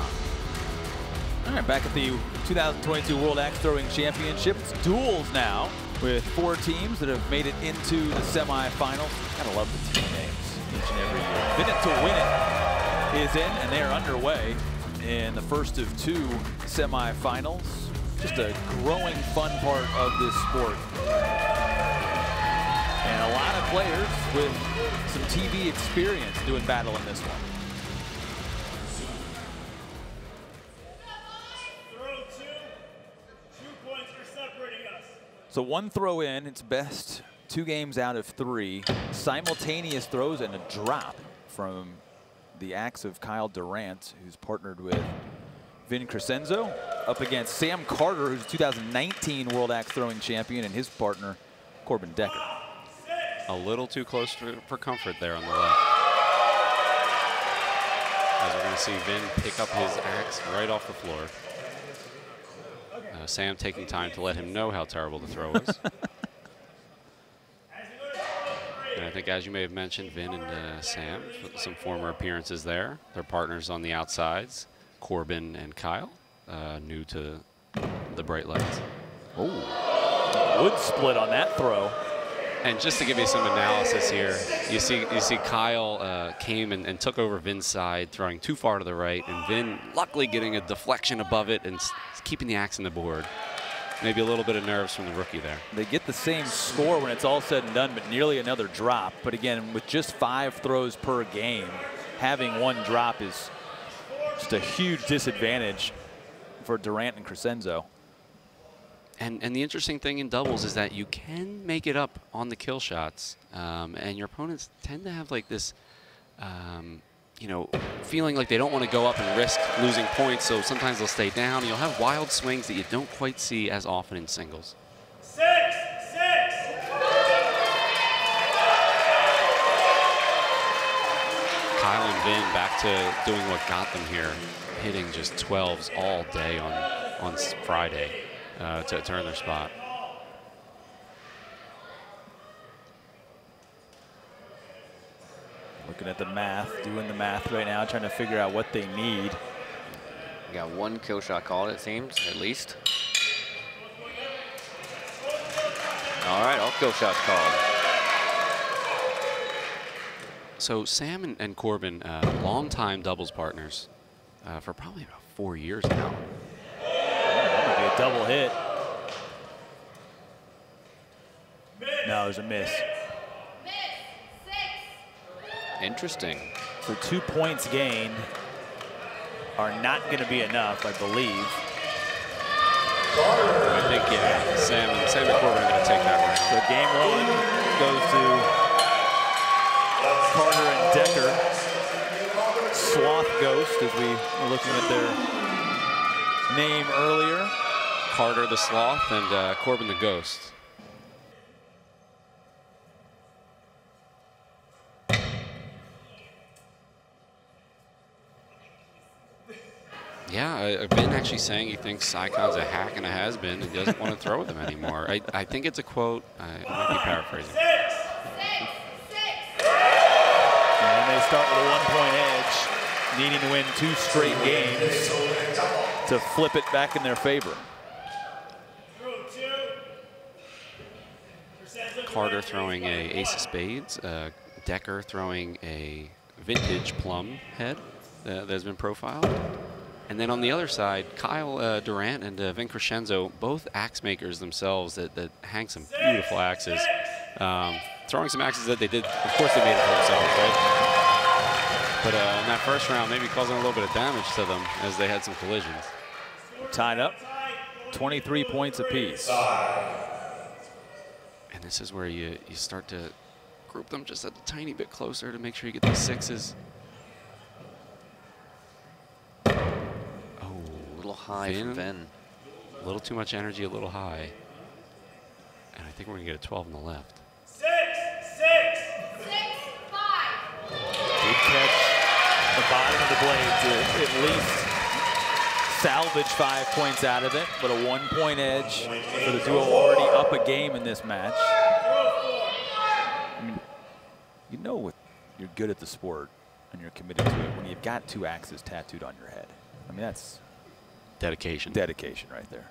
All right, back at the 2022 World Axe Throwing Championship. It's duels now with 4 teams that have made it into the semifinals. Gotta love the team names each and every year. Fit It to Win It is in, and they are underway in the first of 2 semifinals. Just a growing fun part of this sport. And a lot of players with some TV experience doing battle in this one. So 1 throw in, it's best 2 games out of 3. Simultaneous throws and a drop from the axe of Kyle Durant, who's partnered with Vin Crescenzo, up against Sam Carter, who's a 2019 World Axe Throwing Champion, and his partner, Corbin Decker. A little too close for comfort there on the left. As we're going to see Vin pick up his axe right off the floor. Sam taking time to let him know how terrible the throw is. And I think, as you may have mentioned, Vin and Sam, some former appearances there. They're partners on the outsides. Corbin and Kyle, new to the bright lights. Oh, wood split on that throw. And just to give you some analysis here, you see Kyle came and took over Vin's side, throwing too far to the right, and Vin luckily getting a deflection above it and keeping the axe in the board. Maybe a little bit of nerves from the rookie there. They get the same score when it's all said and done, but nearly another drop. But again, with just 5 throws per game, having 1 drop is just a huge disadvantage for Durant and Crescenzo. And the interesting thing in doubles is that you can make it up on the kill shots, and your opponents tend to have like this, you know, feeling like they don't want to go up and risk losing points, so sometimes they'll stay down. You'll have wild swings that you don't quite see as often in singles. 6-6. Kyle and Vin back to doing what got them here, hitting just 12s all day on Friday. To earn their spot. Looking at the math, doing the math right now, trying to figure out what they need. We got 1 kill shot called, it seems, at least. All right, all kill shots called. So Sam and Corbin, longtime doubles partners for probably about 4 years now. A double hit. No, there's a miss. Interesting. So 2 points gained are not going to be enough, I believe. I think, yeah, Sam and Corbin are going to take that round. So game 1 goes to Carter and Decker. Sloth Ghost, as we were looking at their name earlier. Carter the Sloth and Corbin the Ghost. Yeah, I've been actually saying he thinks Icon's a hack and a has-been and doesn't want to throw with him anymore. I think it's a quote. I might be paraphrasing. And they start with a 1-point edge, needing to win 2 straight games to flip it back in their favor. Carter throwing a ace of spades, Decker throwing a vintage plum head that has been profiled. And then on the other side, Kyle Durant and Vin Crescenzo, both axe makers themselves that hang some beautiful axes. Throwing some axes that they did, of course they made it for themselves, right? But in that first round, maybe causing a little bit of damage to them as they had some collisions. Tied up, 23 points apiece. And this is where you start to group them just a tiny bit closer to make sure you get these 6s. Oh, a little high from Vin. A little too much energy, a little high. And I think we're going to get a 12 on the left. 6-6. 6-5. Did catch the bottom of the blade to at least salvage 5 points out of it, but a 1-point edge for the duo already up a game in this match. I mean, you know you're good at the sport and you're committed to it when you've got 2 axes tattooed on your head. I mean, that's dedication. Dedication right there.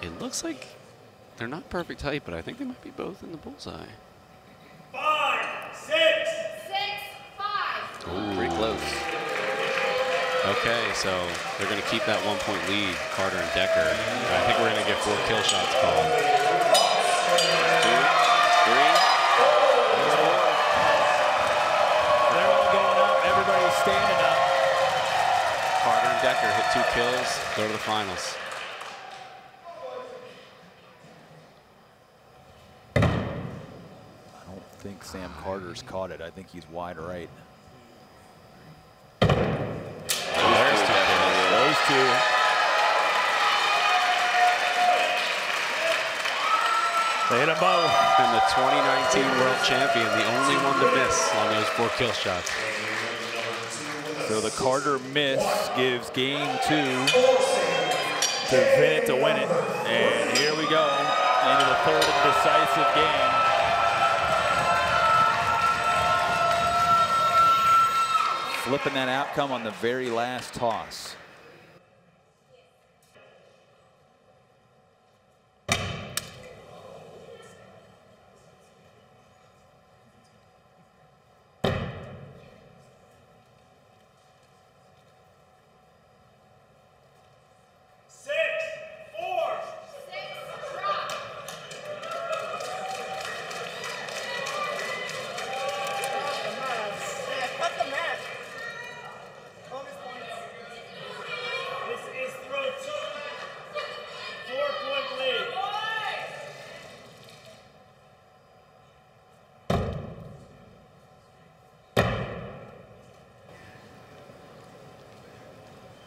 It looks like they're not perfect height, but I think they might be both in the bullseye. 5, 6, 5. Ooh. Pretty close. Okay, so they're going to keep that 1-point lead, Carter and Decker. I think we're going to get 4 kill shots called. 2, 3. They're all going up. Everybody's standing up. Carter and Decker hit 2 kills, go to the finals. I don't think Sam Carter's caught it. I think he's wide right. Those 2. They hit them both. And the 2019 world champion, the only one to miss on those 4 kill shots. So the Carter miss gives game 2 to Vinet to win it. And here we go into the 3rd and decisive game. Flipping that outcome on the very last toss.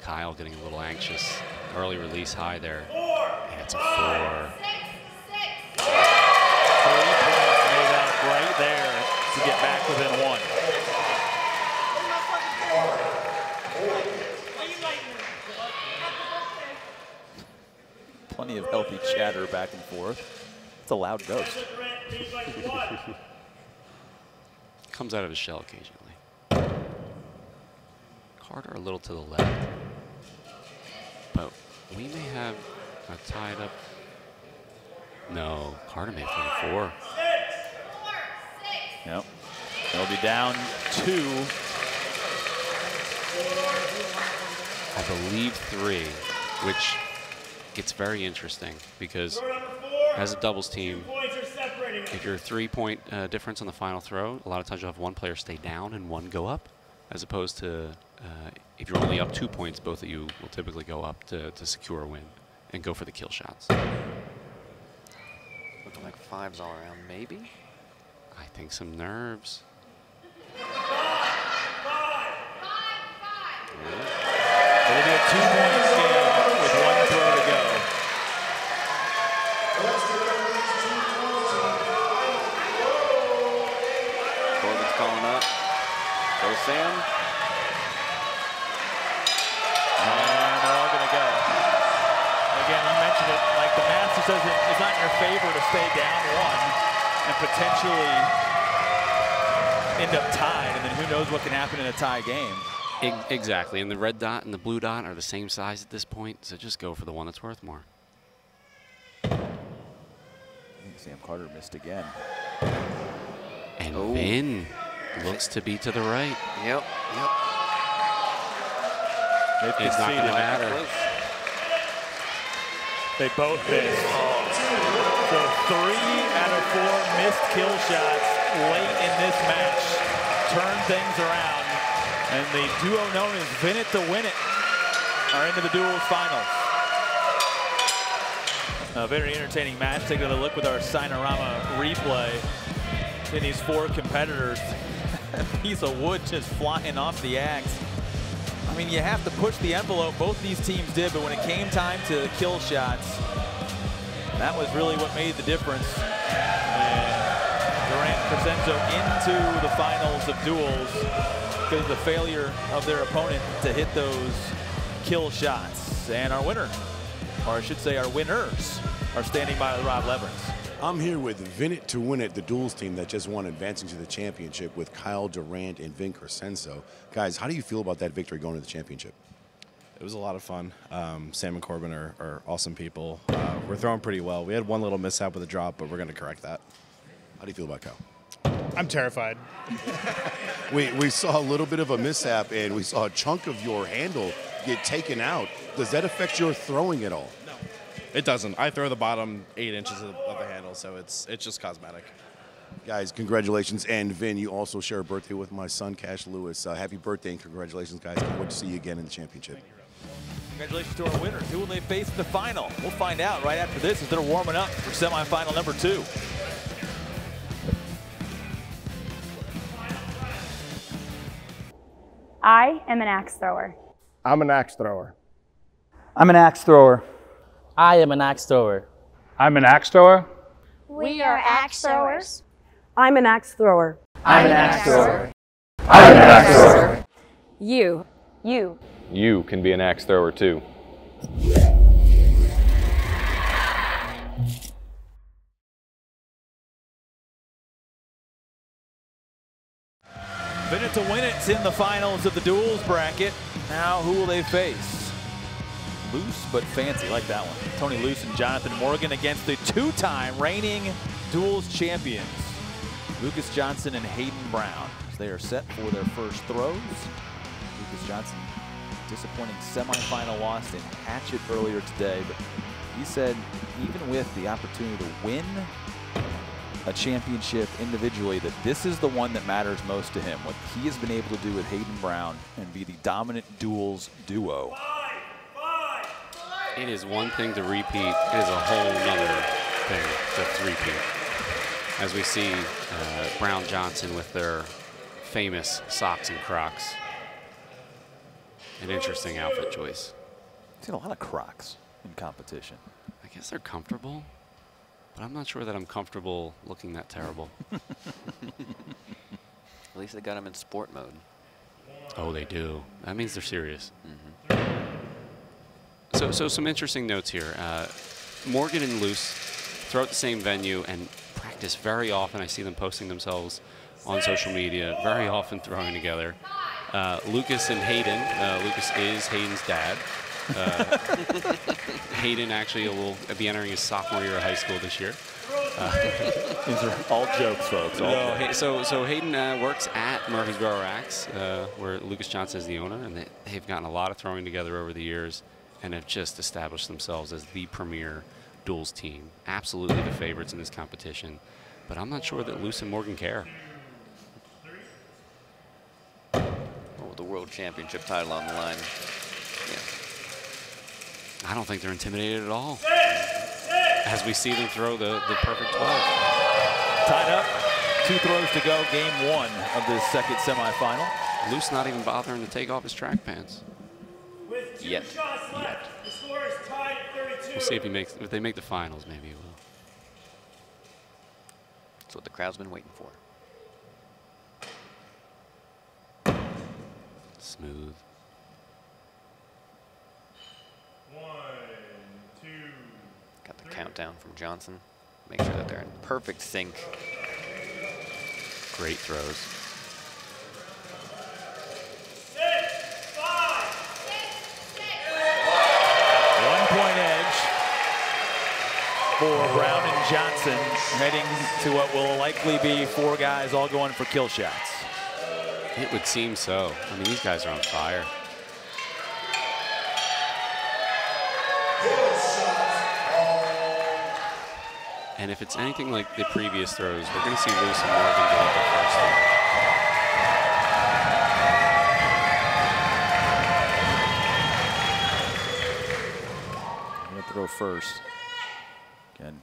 Kyle getting a little anxious. Early release high there. And it's a 4. 3 points made up right there to get back within 1. Plenty of healthy chatter back and forth. It's a loud ghost. Comes out of his shell occasionally. Carter a little to the left. But we may have a tied up. No, Carter may have 24. Yep. They'll be down 2. I believe 3, which gets very interesting because as a doubles team, if you're a 3-point difference on the final throw, a lot of times you'll have one player stay down and one go up, as opposed to if you're only up 2 points, both of you will typically go up to secure a win and go for the kill shots. Looking like 5s all around, maybe? I think some nerves. It'll be a 2-point game with 1 throw to go. Corbin's calling up. Go Sam. And they're all going to go. Again, you mentioned it, like the math just it's not in your favor to stay down 1 and potentially end up tied, and then who knows what can happen in a tie game. Exactly, and the red dot and the blue dot are the same size at this point, so just go for the one that's worth more. I think Sam Carter missed again. And Vin looks to be to the right. Yep. It's not going to matter. They both missed. So 3 out of 4 missed kill shots late in this match. Turn things around. And the duo known as Vinet to Win It are into the duels finals. A very entertaining match. Take another look with our Signorama replay. In these 4 competitors, a piece of wood just flying off the axe. I mean, you have to push the envelope. Both these teams did, but when it came time to kill shots, that was really what made the difference. And Durant Crescenzo into the finals of duels because of the failure of their opponent to hit those kill shots. And our winner, or I should say our winners, are standing by with Rob Leverins. I'm here with Vin It to Win It, the duels team that just won, advancing to the championship with Kyle Durant and Vin Crescenzo. Guys, how do you feel about that victory going to the championship? It was a lot of fun. Sam and Corbin are awesome people. We're throwing pretty well. We had one little mishap with a drop, but we're going to correct that. How do you feel about Kyle? I'm terrified. we saw a little bit of a mishap, and we saw a chunk of your handle get taken out. Does that affect your throwing at all? No, it doesn't. I throw the bottom 8 inches of the handle, so it's just cosmetic. Guys, congratulations. And Vin, you also share a birthday with my son, Cash Lewis. Happy birthday and congratulations, guys. Can't wait to see you again in the championship. Congratulations to our winners. Who will they face in the final? We'll find out right after this as they're warming up for semifinal number 2. I am an axe thrower. I'm an axe thrower. I'm an axe thrower. I am an axe thrower. I'm an axe thrower. We are axe throwers. I'm an axe thrower. I'm an axe thrower. I'm an axe thrower. You You can be an axe thrower too. Vin It to Win It's in the finals of the duels bracket. Now who will they face? Loose but fancy, like that one. Tony Luce and Jonathan Morgan against the 2-time reigning duels champions, Lucas Johnson and Hayden Brown. They are set for their first throws. Lucas Johnson, disappointing semifinal loss in Hatchet earlier today, but he said even with the opportunity to win a championship individually, that this is the one that matters most to him. What he has been able to do with Hayden Brown and be the dominant duels duo. It is one thing to repeat. It is a whole nother thing to repeat. As we see Brown Johnson with their famous socks and Crocs. An interesting outfit choice. I've seen a lot of Crocs in competition. I guess they're comfortable, but I'm not sure that I'm comfortable looking that terrible. At least they got them in sport mode. Oh, they do. That means they're serious. So some interesting notes here. Morgan and Luce throw at the same venue and practice very often. I see them posting themselves on social media, very often throwing together. Lucas and Hayden. Lucas is Hayden's dad. Hayden actually will be entering his sophomore year of high school this year. These are all jokes, folks. All jokes. So Hayden works at Murfreesboro Axe, where Lucas Johnson is the owner, and they've gotten a lot of throwing together over the years and have just established themselves as the premier duels team. Absolutely the favorites in this competition, but I'm not sure that Luce and Morgan care. The world championship title on the line. I don't think they're intimidated at all. As we see them throw the perfect 12. Tied up, 2 throws to go, game 1 of this second semifinal. Luce not even bothering to take off his track pants. Yet. The score is tied at 32. We'll see if they make the finals, maybe he will. That's what the crowd's been waiting for. Smooth. 1, 2. Got the countdown from Johnson. Make sure that they're in perfect sync. Great throws. 6, 5, 1-point edge for Brown and Johnson, heading to what will likely be 4 guys all going for kill shots. It would seem so. I mean, these guys are on fire. And if it's anything like the previous throws, we're going to see Luce and Morgan get up the first throw. I'm going to throw first. Again,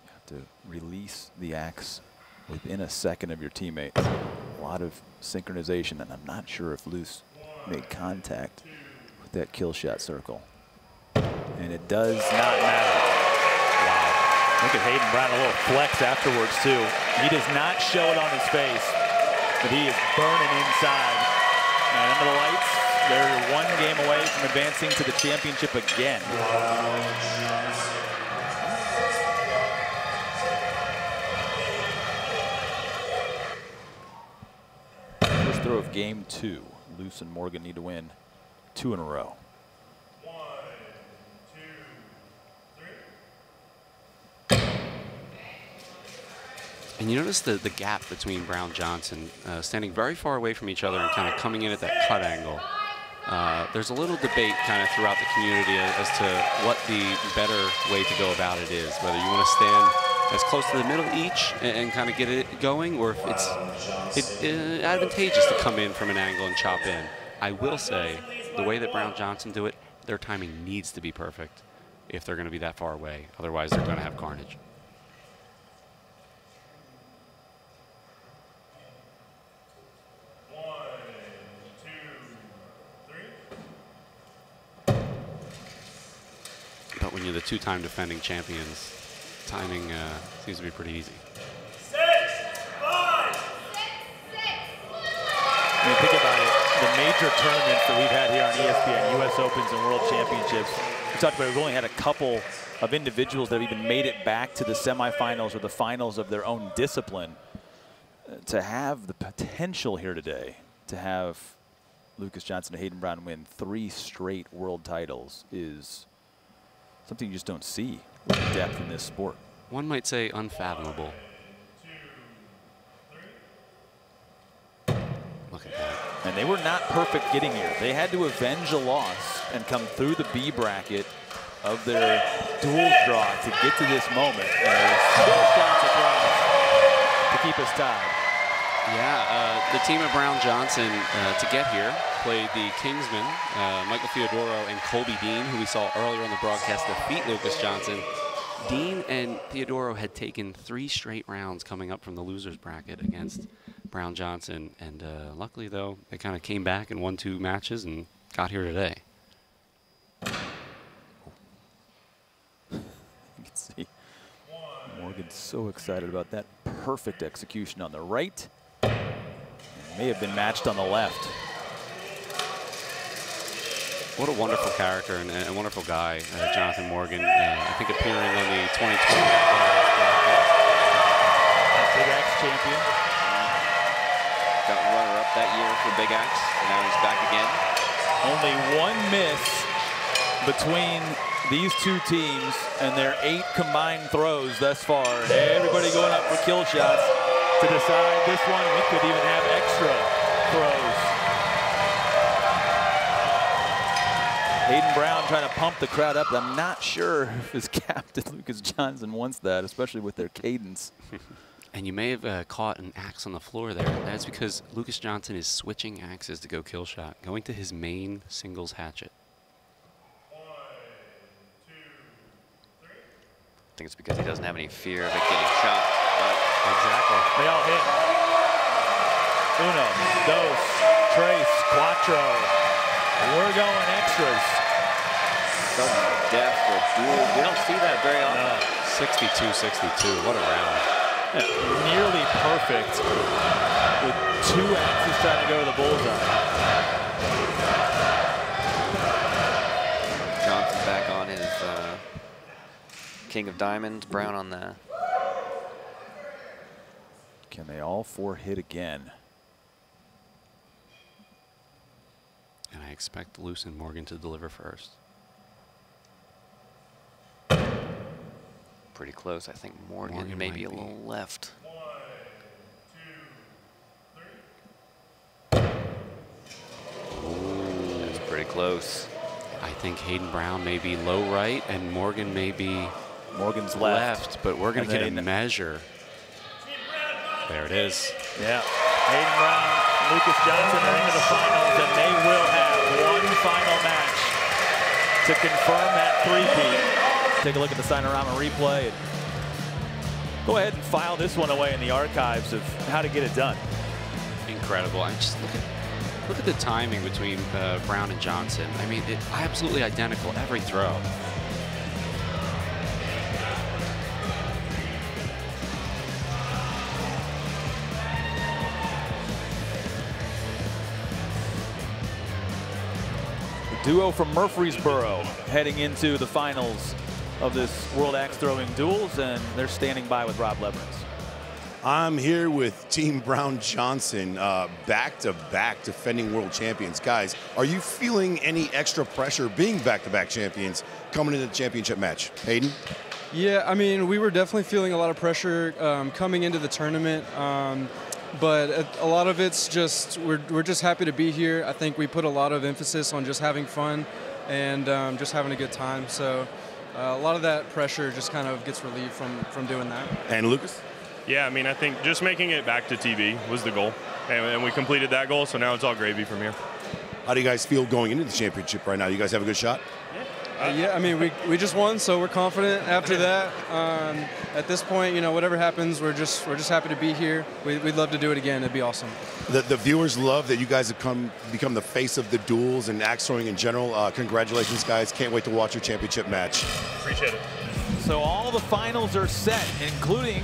you have to release the axe within a second of your teammate. A lot of synchronization, and I'm not sure if Luce made contact with that kill shot circle. And it does not matter. Wow. Look at Hayden Brown, a little flex afterwards, too. He does not show it on his face, but he is burning inside. And under the lights, they're one game away from advancing to the championship again. First throw of game 2. Luce and Morgan need to win 2 in a row. And you notice the gap between Brown Johnson standing very far away from each other and kind of coming in at that cut angle. There's a little debate kind of throughout the community as to what the better way to go about it is, whether you want to stand as close to the middle each and kind of get it going, or if it's advantageous to come in from an angle and chop in. I will say, the way that Brown Johnson do it, their timing needs to be perfect if they're going to be that far away. Otherwise, they're going to have carnage. But when you're the two-time defending champions, timing seems to be pretty easy. I mean, think about it. The major tournaments that we've had here on ESPN, U.S. Opens and World Championships, we talked about we've only had a couple of individuals that have even made it back to the semifinals or the finals of their own discipline. To have the potential here today, to have Lucas Johnson and Hayden Brown win 3 straight world titles is something you just don't see with the depth in this sport. One might say unfathomable. Look at that. And they were not perfect getting here. They had to avenge a loss and come through the B bracket of their duels draw to get to this moment. There's 4 shots across to keep us tied. Yeah, the team of Brown Johnson to get here played the Kingsmen, Michael Theodoro and Colby Dean, who we saw earlier on the broadcast defeat Lucas Johnson. Dean and Theodoro had taken 3 straight rounds coming up from the losers bracket against Brown Johnson, and luckily though they kind of came back and won 2 matches and got here today. You can see Morgan's so excited about that perfect execution on the right. It may have been matched on the left. What a wonderful character and a wonderful guy, Jonathan Morgan. I think appearing on the 2020 Big Axe champion. Got runner-up that year for Big Axe, and now he's back again. Only 1 miss between these 2 teams and their 8 combined throws thus far. Everybody going up for kill shots to decide this one. We could even have extra throws. Hayden Brown trying to pump the crowd up. I'm not sure if his captain, Lucas Johnson, wants that, especially with their cadence. And you may have caught an axe on the floor there. That's because Lucas Johnson is switching axes to go kill shot, going to his main singles hatchet. I think it's because he doesn't have any fear of it getting shot. But exactly. They all hit. Uno, dos, tres, cuatro. We're going extras. Sudden death for duel. We don't see that very often. 62-62. What a round. Yeah, nearly perfect with 2 axes trying to go to the bullseye. Johnson back on his King of Diamonds. Brown on the. Can they all 4 hit again? And I expect Luce and Morgan to deliver first. Pretty close. I think Morgan maybe a little left. 1, 2, 3. That's pretty close. I think Hayden Brown may be low right and Morgan may be Morgan's left. But we're going to get a measure. There it is. Yeah. Hayden Brown, Lucas Johnson are into the finals, and they will have 1 final match to confirm that 3-peat. Take a look at the Signorama replay and go ahead and file this one away in the archives of how to get it done. Incredible. I just look at the timing between Brown and Johnson. I mean, absolutely identical every throw. duo from Murfreesboro heading into the finals of this World Axe Throwing Duels, and they're standing by with Rob Leverance. I'm here with Team Brown Johnson, back-to-back defending world champions. Guys, are you feeling any extra pressure being back-to-back champions coming into the championship match? Hayden? Yeah, I mean, we were definitely feeling a lot of pressure coming into the tournament, but a lot of it's just, we're just happy to be here. I think we put a lot of emphasis on just having fun and just having a good time. So a lot of that pressure just kind of gets relieved from doing that. And Lucas? Yeah, I mean, I think just making it back to TV was the goal, and we completed that goal, so now it's all gravy from here. How do you guys feel going into the championship right now? You guys have a good shot? Yeah, I mean, we just won, so we're confident after that. At this point, you know, whatever happens, we're just happy to be here. We'd love to do it again. It'd be awesome. The viewers love that you guys have become the face of the duels and axe throwing in general. Congratulations, guys. Can't wait to watch your championship match. Appreciate it. So all the finals are set, including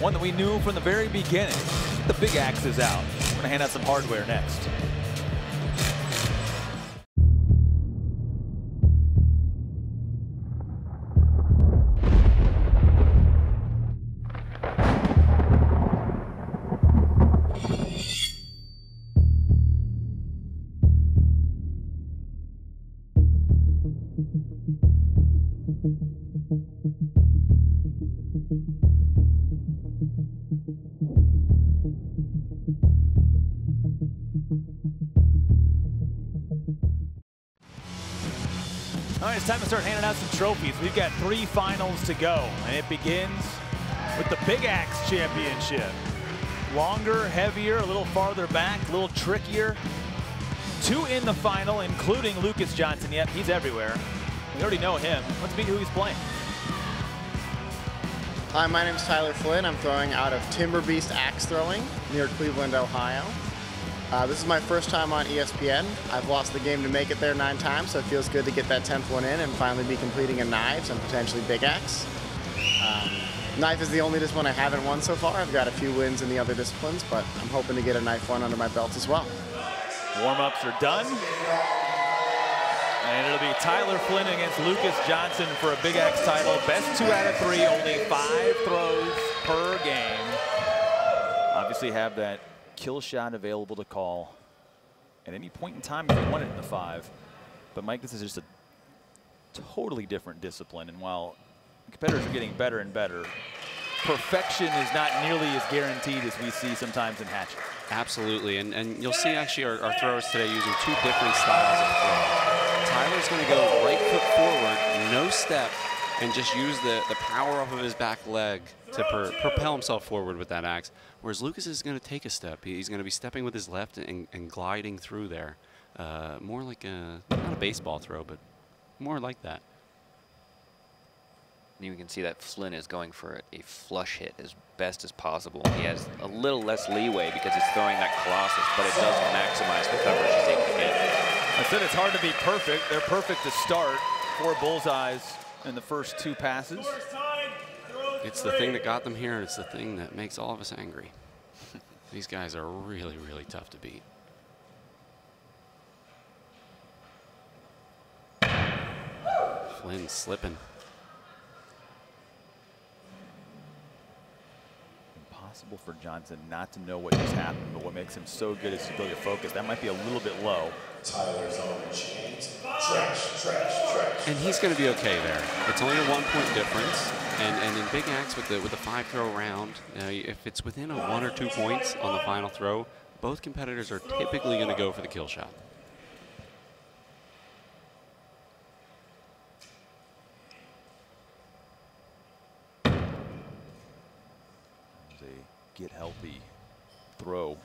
one that we knew from the very beginning. The big axe is out. We're going to hand out some hardware next. All right, it's time to start handing out some trophies. We've got 3 finals to go, and it begins with the Big Axe Championship. Longer, heavier, a little farther back, a little trickier. 2 in the final, including Lucas Johnson. Yep, he's everywhere. We already know him. Let's meet who he's playing. Hi, my name is Tyler Flynn. I'm throwing out of Timber Beast Axe Throwing near Cleveland, Ohio. This is my first time on ESPN. I've lost the game to make it there 9 times, so it feels good to get that 10th one in and finally be completing a knives and potentially big axe. Knife is the only discipline I haven't won so far. I've got a few wins in the other disciplines, but I'm hoping to get a knife one under my belt as well. Warm-ups are done. And it'll be Tyler Flynn against Lucas Johnson for a Big Axe title. Best 2 out of 3, only 5 throws per game. Obviously have that kill shot available to call at any point in time if you want it in the 5. But Mike, this is just a totally different discipline, and while competitors are getting better and better, perfection is not nearly as guaranteed as we see sometimes in hatchet. Absolutely, and you'll see actually our throwers today using 2 different styles of throw. Tyler's going to go right foot forward, no step, and just use the power off of his back leg to propel himself forward with that axe. Whereas Lucas is going to take a step. He's going to be stepping with his left and gliding through there. More like not a baseball throw, but more like that. You can see that Flynn is going for a flush hit as best as possible. He has a little less leeway because he's throwing that Colossus, but it does maximize the coverage he's able to get. I said it's hard to be perfect. They're perfect to start. 4 bullseyes in the first 2 passes. It's the thing that got them here, and it's the thing that makes all of us angry. These guys are really, really tough to beat. Flynn slipping. Impossible for Johnson not to know what just happened, but what makes him so good is his ability to focus. That might be a little bit low. Tyler's on chance. Trash. And he's going to be okay there. It's only a 1-point difference. And in Big Axe with the 5-throw round, if it's within a 1 or 2 points on the final throw, both competitors are typically going to go for the kill shot. Get healthy throw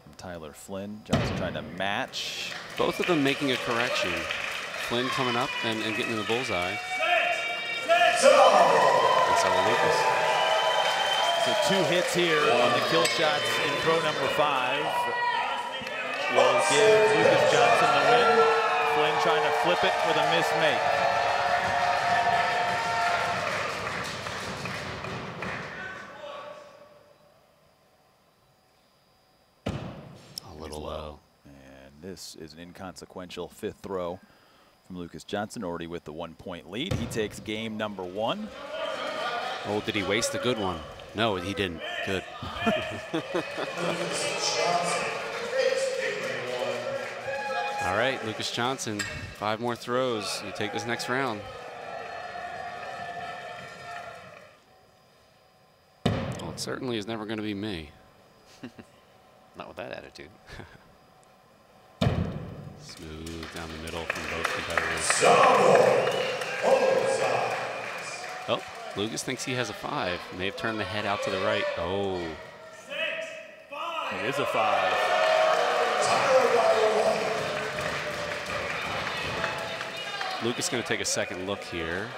from Tyler Flynn. Johnson trying to match. Both of them making a correction. Flynn coming up and getting in the bullseye. And so Lucas. So 2 hits here on the kill shots in throw number 5. Will give Lucas Johnson the win. Flynn trying to flip it with a miss make. This is an inconsequential 5th throw from Lucas Johnson, already with the 1-point lead. He takes game number 1. Oh, did he waste a good one? No, he didn't. Good. All right, Lucas Johnson, 5 more throws. You take this next round. Well, it certainly is never going to be me. Not with that attitude. Smooth down the middle from both competitors. Oh, Lucas thinks he has a 5. And they've turned the head out to the right. Oh. It is a 5. Lucas going to take a second look here.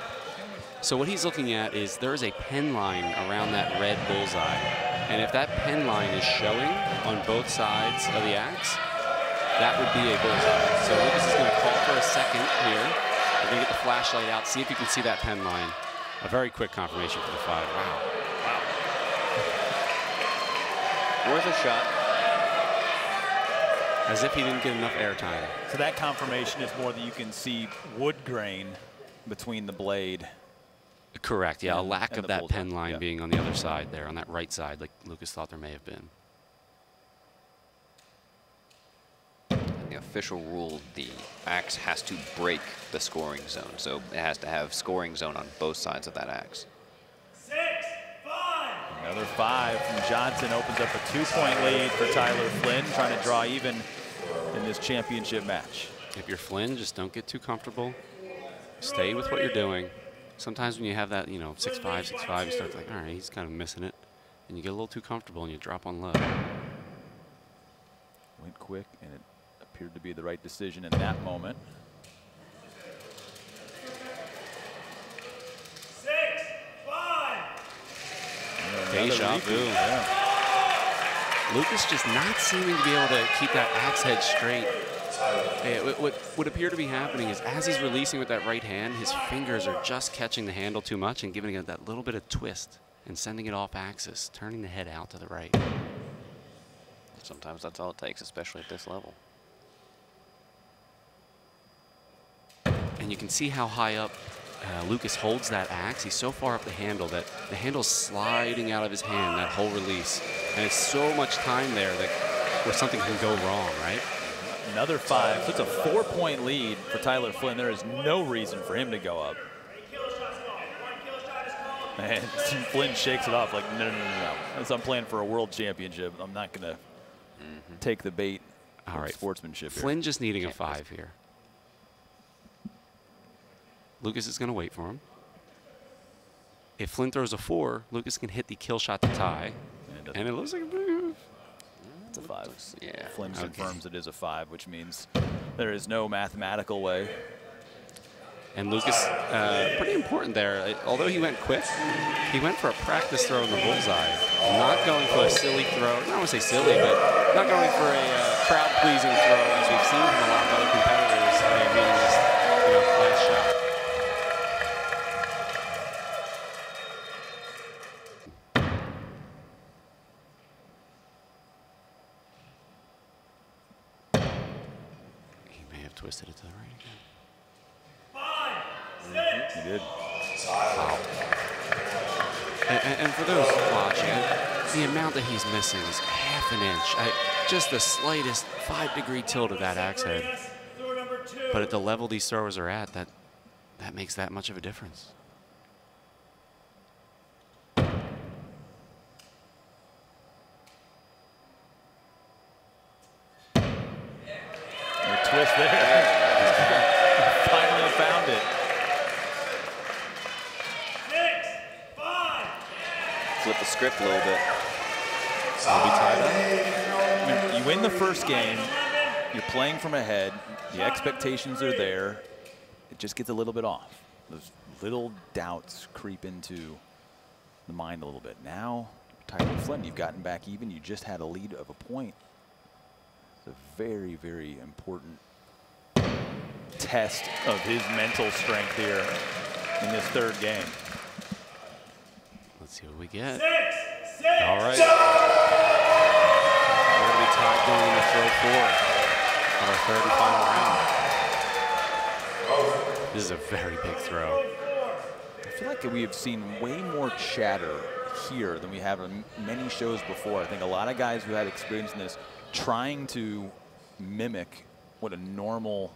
So what he's looking at is there is a pen line around that red bullseye. And if that pen line is showing on both sides of the axe, that would be a bullseye. So Lucas is going to call for a second here. We're going to get the flashlight out, see if you can see that pen line. A very quick confirmation for the 5. Wow. Worth a shot. As if he didn't get enough airtime. So that confirmation is more that you can see wood grain between the blade. Correct, yeah, a lack of that bullseye. pen line being on the other side there, on that right side, like Lucas thought there may have been. The official rule, the axe has to break the scoring zone. So it has to have scoring zone on both sides of that axe. Another 5 from Johnson opens up a 2-point lead for Tyler Flynn, trying to draw even in this championship match. If you're Flynn, just don't get too comfortable. Stay with what you're doing. Sometimes when you have that, 6'5", 6'5", you start to think, all right, he's kind of missing it. And you get a little too comfortable and you drop on low. Went quick, and it appeared to be the right decision in that moment. 6, 5. Deja vu. Yeah. Lucas just not seeming to be able to keep that axe head straight. What would appear to be happening is as he's releasing with that right hand, his fingers are just catching the handle too much and giving it that little bit of twist and sending it off axis, turning the head out to the right. Sometimes that's all it takes, especially at this level. And you can see how high up Lucas holds that axe. He's so far up the handle that the handle's sliding out of his hand, that whole release. And it's so much time there that where something can go wrong, right? Another 5. So it's a 4-point lead for Tyler Flynn. There is no reason for him to go up. And Flynn shakes it off like, no. As I'm playing for a world championship, I'm not going to take the bait. All right, sportsmanship here. Flynn just needing a 5 here. Lucas is going to wait for him. If Flynn throws a 4, Lucas can hit the kill shot to tie. And it looks like it's a 5. Yeah. Flynn confirms it is a 5, which means there is no mathematical way. And Lucas, pretty important there. Although he went quick, he went for a practice throw in the bullseye. Not going for a silly throw. I don't want to say silly, but not going for a crowd-pleasing throw, as we've seen from a lot of other competitors being this, last shot. He may have twisted it to the right again. He did. Wow. And for those watching, the amount that he's missing is ½ an inch. Just the slightest 5-degree tilt of that axe head. But at the level these throwers are at, that makes that much of a difference. A twist there. Finally found it. Flip the script a little bit. I'll be tied up. When you win the first game, you're playing from ahead, the expectations are there, it just gets a little bit off. Those little doubts creep into the mind a little bit. Now, Tyler Flynn, you've gotten back even, you just had a lead of a point. It's a very, very important test of his mental strength here in this third game. Let's see what we get. 6, 6. All right. We're going to be tied going into throw 4. of our third and final round. This is a very big throw. I feel like we have seen way more chatter here than we have in many shows before. I think a lot of guys who had experience in this trying to mimic what a normal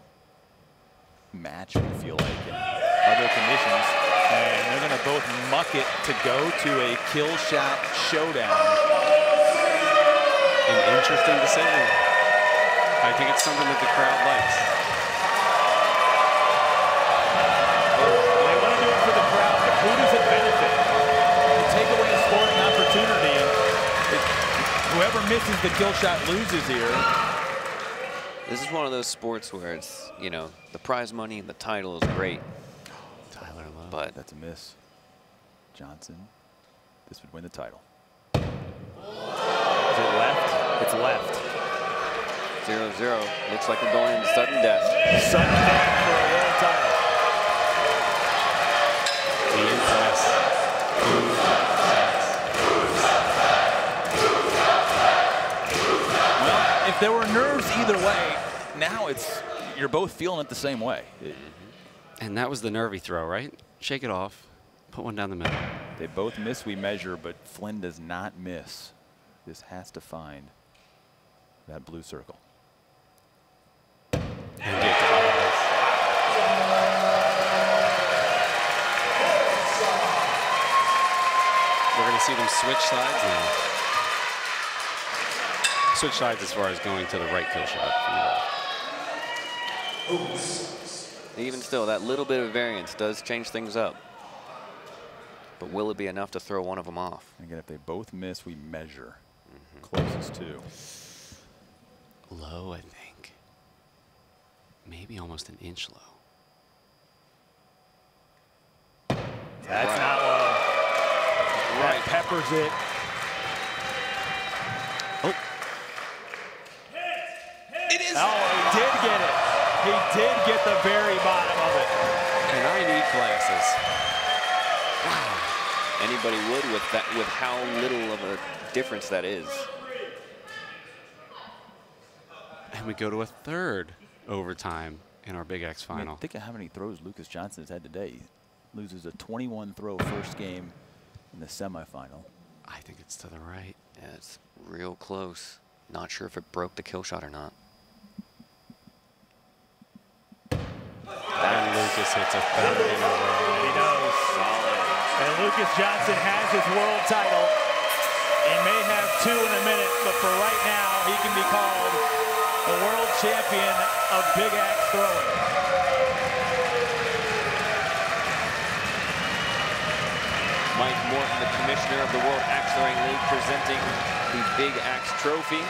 match would feel like in other conditions. And they're going to both muck it to go to a kill shot showdown. An interesting decision. I think it's something that the crowd likes. They want to do it for the crowd, but who does it benefit? You take away a scoring opportunity, and whoever misses the kill shot loses here. This is one of those sports where it's, you know, the prize money and the title is great. Tyler Lowe. But that's a miss. Johnson, this would win the title. Is it left? It's left. 0-0. Looks like we're going into sudden death. Sudden death for a world title. Well, if there were nerves either way, now you're both feeling it the same way. And that was the nervy throw, right? Shake it off. Put one down the middle. They both miss, we measure, but Flynn does not miss. This has to find that blue circle. And it does. We're going to see them switch sides now. Switch sides as far as going to the right kill shot. Even still, that little bit of variance does change things up. But will it be enough to throw one of them off? Again, if they both miss, we measure. Closest to. Low, I think. Maybe almost an inch low. That's not low. That peppers it. Oh. It is. Oh, he did get it. He did get the very bottom of it. And I need glasses. Wow. Anybody would with that, with how little of a difference that is. And we go to a third overtime in our Big X final. I mean, think of how many throws Lucas Johnson has had today. He loses a 21-throw first game in the semifinal. I think it's to the right. Yeah, it's real close. Not sure if it broke the kill shot or not. And Lucas hits a third in a row. He knows. Solid. And Lucas Johnson has his world title. He may have two in a minute, but for right now, he can be called the world champion of Big Axe throwing. Mike Morton, the commissioner of the World Axe Throwing League, presenting the Big Axe Trophy.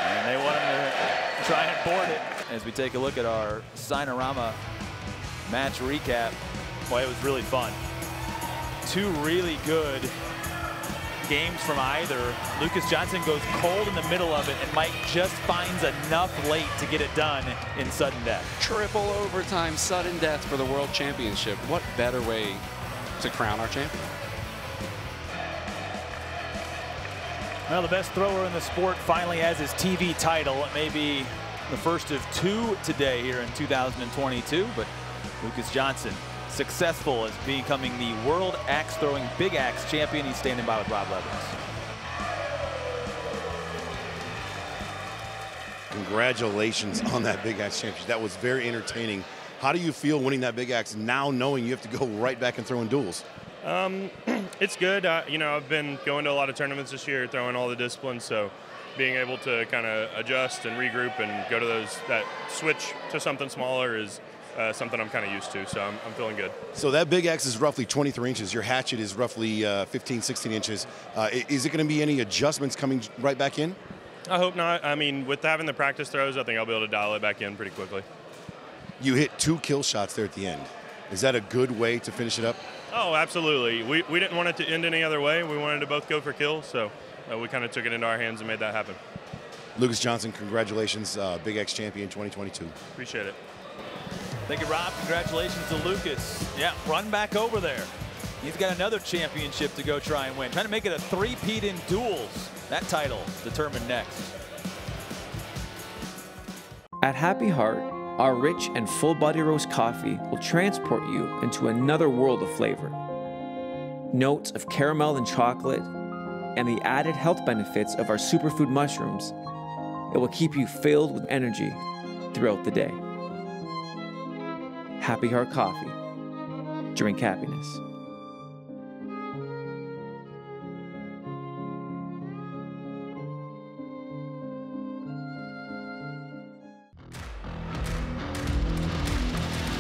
And they want him to try and board it. As we take a look at our Signorama match recap, boy, it was really fun. Two really good games from either. Lucas Johnson goes cold in the middle of it, and Mike just finds enough late to get it done in sudden death. Triple overtime sudden death for the World Championship. What better way to crown our champion? Well, the best thrower in the sport finally has his TV title. It may be the first of two today here in 2022, but Lucas Johnson successful as becoming the World Axe Throwing Big Axe champion. He's standing by with Rob Levins. Congratulations on that Big Axe championship. That was very entertaining. How do you feel winning that Big Axe now knowing you have to go right back and throwing duels? It's good. You know, I've been going to a lot of tournaments this year, throwing all the disciplines, so being able to kind of adjust and regroup and go to that switch to something smaller is something I'm kind of used to, so I'm feeling good. So that Big Axe is roughly 23 inches. Your hatchet is roughly 15, 16 inches. Is it going to be any adjustments coming right back in? I hope not. I mean, with having the practice throws, I think I'll be able to dial it back in pretty quickly. You hit 2 kill shots there at the end. Is that a good way to finish it up? Oh, absolutely. We didn't want it to end any other way. We wanted to both go for kills, so we kind of took it into our hands and made that happen. Lucas Johnson, congratulations, Big Axe champion 2022. Appreciate it. Thank you, Rob. Congratulations to Lucas. Yeah, run back over there. He's got another championship to go try and win. Trying to make it a three-peat in duels. That title determined next. At Happy Heart, our rich and full body roast coffee will transport you into another world of flavor. Notes of caramel and chocolate, and the added health benefits of our superfood mushrooms, it will keep you filled with energy throughout the day. Happy Heart Coffee. Drink happiness.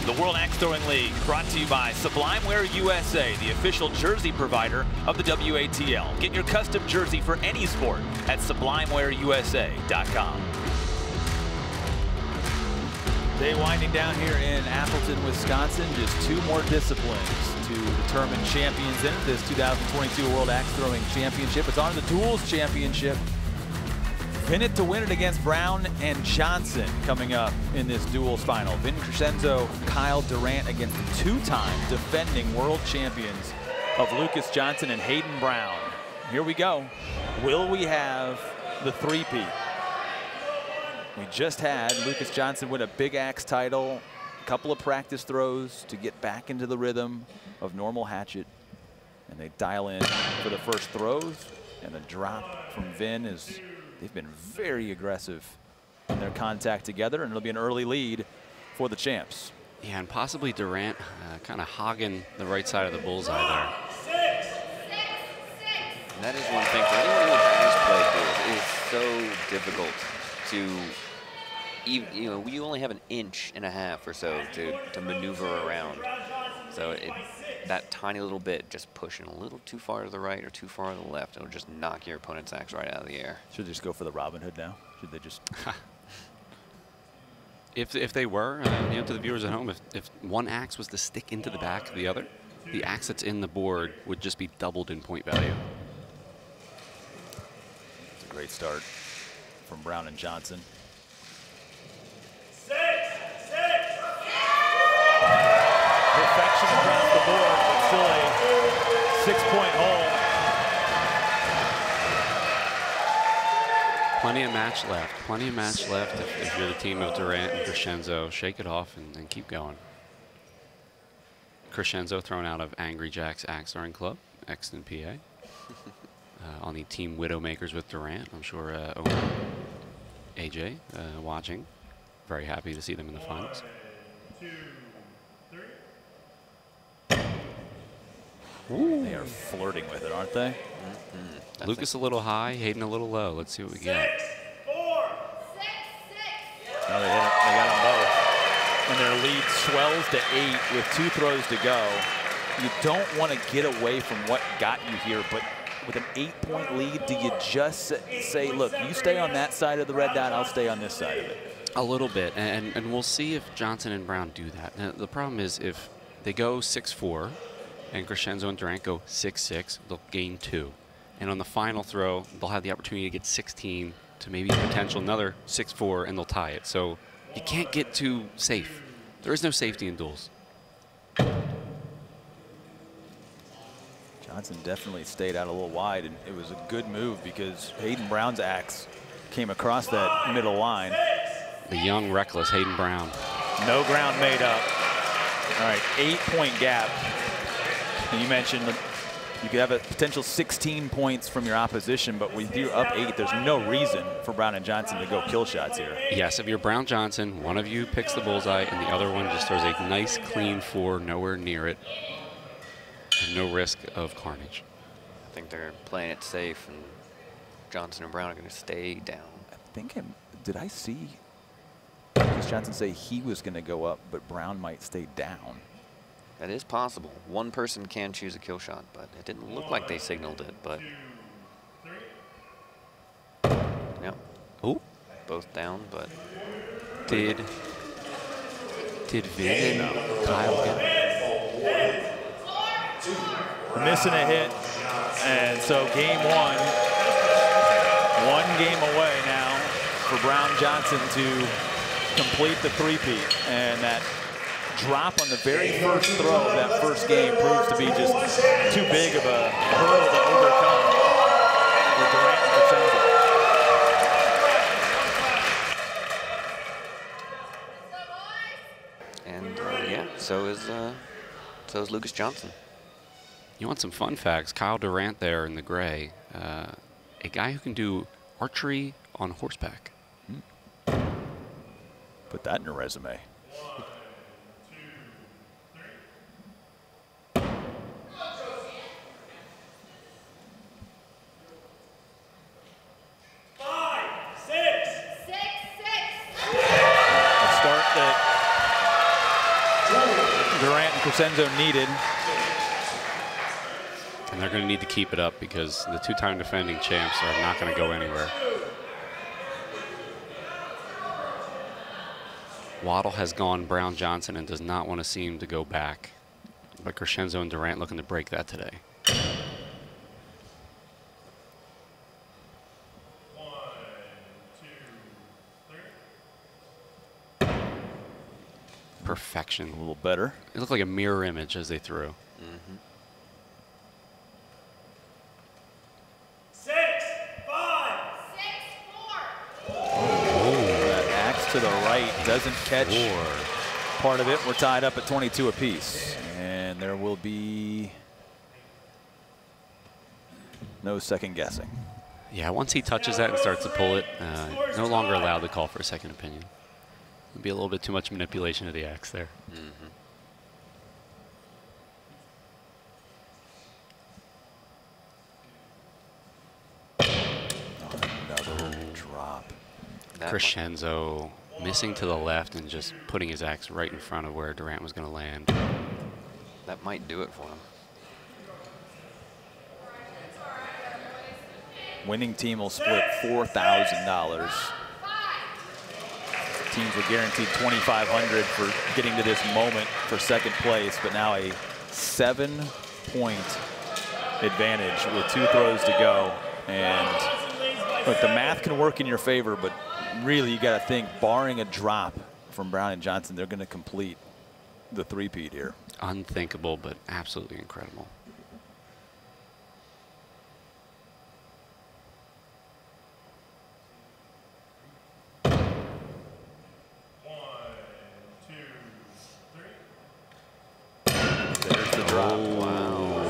The World Axe Throwing League, brought to you by Sublime Wear USA, the official jersey provider of the WATL. Get your custom jersey for any sport at sublimewearusa.com. Day winding down here in Appleton, Wisconsin. Just 2 more disciplines to determine champions in this 2022 World Axe Throwing Championship. It's on the Duels Championship. Pin it to win it against Brown and Johnson coming up in this duels final. Vin Crescenzo, Kyle Durant against the 2-time defending world champions of Lucas Johnson and Hayden Brown. Here we go. Will we have the three-peat? We just had Lucas Johnson win a Big Axe title, a couple of practice throws to get back into the rhythm of normal hatchet. And they dial in for the first throws, and the drop from Vin is... They've been very aggressive in their contact together, and it'll be an early lead for the champs. Yeah, and possibly Durant kind of hogging the right side of the bullseye there. And that is one thing for anyone who has played duels. It is so difficult to, you know, you only have an inch and a half or so to maneuver around. So that tiny little bit, just pushing a little too far to the right or too far to the left, it'll just knock your opponent's axe right out of the air. Should they just go for the Robin Hood now? Should they just... If they were, you know, to the viewers at home, if one axe was to stick into the back of the other, the axe that's in the board would just be doubled in point value. It's a great start from Brown and Johnson. Perfection across the board, but still a 6-point hole. Plenty of match left. Plenty of match left if you're the team of Durant and Crescenzo. Shake it off and keep going. Crescenzo thrown out of Angry Jack's Axe Throwing Club, Exton, PA. On the team Widowmakers with Durant. I'm sure owner AJ watching. Very happy to see them in the finals. 1, 2, 3. Ooh. They are flirting with it, aren't they? Mm-hmm. Lucas a little high, Hayden a little low. Let's see what we get. 6, 4, 6, 6. No, they got them both. And their lead swells to 8 with 2 throws to go. You don't want to get away from what got you here, but with an 8-point lead, do you just say, look, you stay on that side of the red dot, I'll stay on this side of it? A little bit, and we'll see if Johnson and Brown do that. Now, the problem is if they go 6-4 and Crescenzo and Durant go 6-6, they'll gain 2. And on the final throw, they'll have the opportunity to get 16 to maybe potential another 6-4, and they'll tie it. So you can't get too safe. There is no safety in duels. Johnson definitely stayed out a little wide, and it was a good move because Hayden Brown's axe came across that middle line. The young, reckless Hayden Brown. No ground made up. All right, 8-point gap. And you mentioned you could have a potential 16 points from your opposition, but with you up 8, there's no reason for Brown and Johnson to go kill shots here. Yes, if you're Brown Johnson, one of you picks the bullseye and the other one just throws a nice, clean 4 nowhere near it. And no risk of carnage. I think they're playing it safe, and Johnson and Brown are going to stay down. Did I see Lucas Johnson say he was going to go up, but Brown might stay down? That is possible. One person can choose a kill shot, but it didn't look like they signaled it. But yeah, both down. But did Vin and Kyle get it? Missing a hit, and so game 1 game away now for Brown Johnson to complete the three-peat, and that drop on the very first throw of that first game proves to be just too big of a hurdle to overcome for Durant and And yeah, so is Lucas Johnson. You want some fun facts? Kyle Durant there in the gray, a guy who can do archery on horseback. Put that in your resume. Durant and Crescenzo needed. And they're going to need to keep it up because the two-time defending champs are not going to go anywhere. Waddle has gone Brown Johnson and does not want to seem to go back. But Crescenzo and Durant looking to break that today. Perfection. A little better. It looked like a mirror image as they threw. Mm-hmm. 6, 5, 6, 4. That axe to the right doesn't catch part of it. We're tied up at 22 apiece. And there will be no second guessing. Yeah, once he touches that and starts to pull it, no longer allowed to call for a second opinion. It'd be a little bit too much manipulation of the axe there. Another drop. Crescenzo missing to the left and just putting his axe right in front of where Durant was going to land. That might do it for him. Winning team will split $4,000. Teams were guaranteed $2,500 for getting to this moment for second place, but now a 7-point advantage with 2 throws to go. And look, the math can work in your favor, but really you got to think, barring a drop from Brown and Johnson, they're going to complete the three-peat here. Unthinkable, but absolutely incredible. There's the drop. Wow.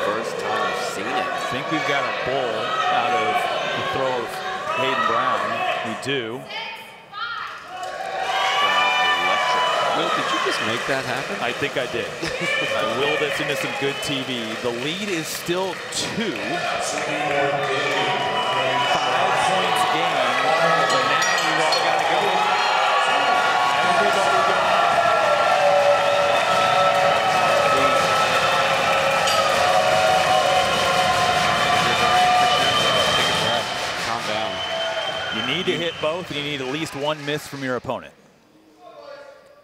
First time I've seen it. I think we've got a bull out of the throw of Hayden Brown. We do. Will, did you just make that happen? I think I did. I willed us into some good TV. The lead is still 2. 5 points game. But now we've all got to go. Everybody go. Calm down. You need to hit both, and you need at least 1 miss from your opponent.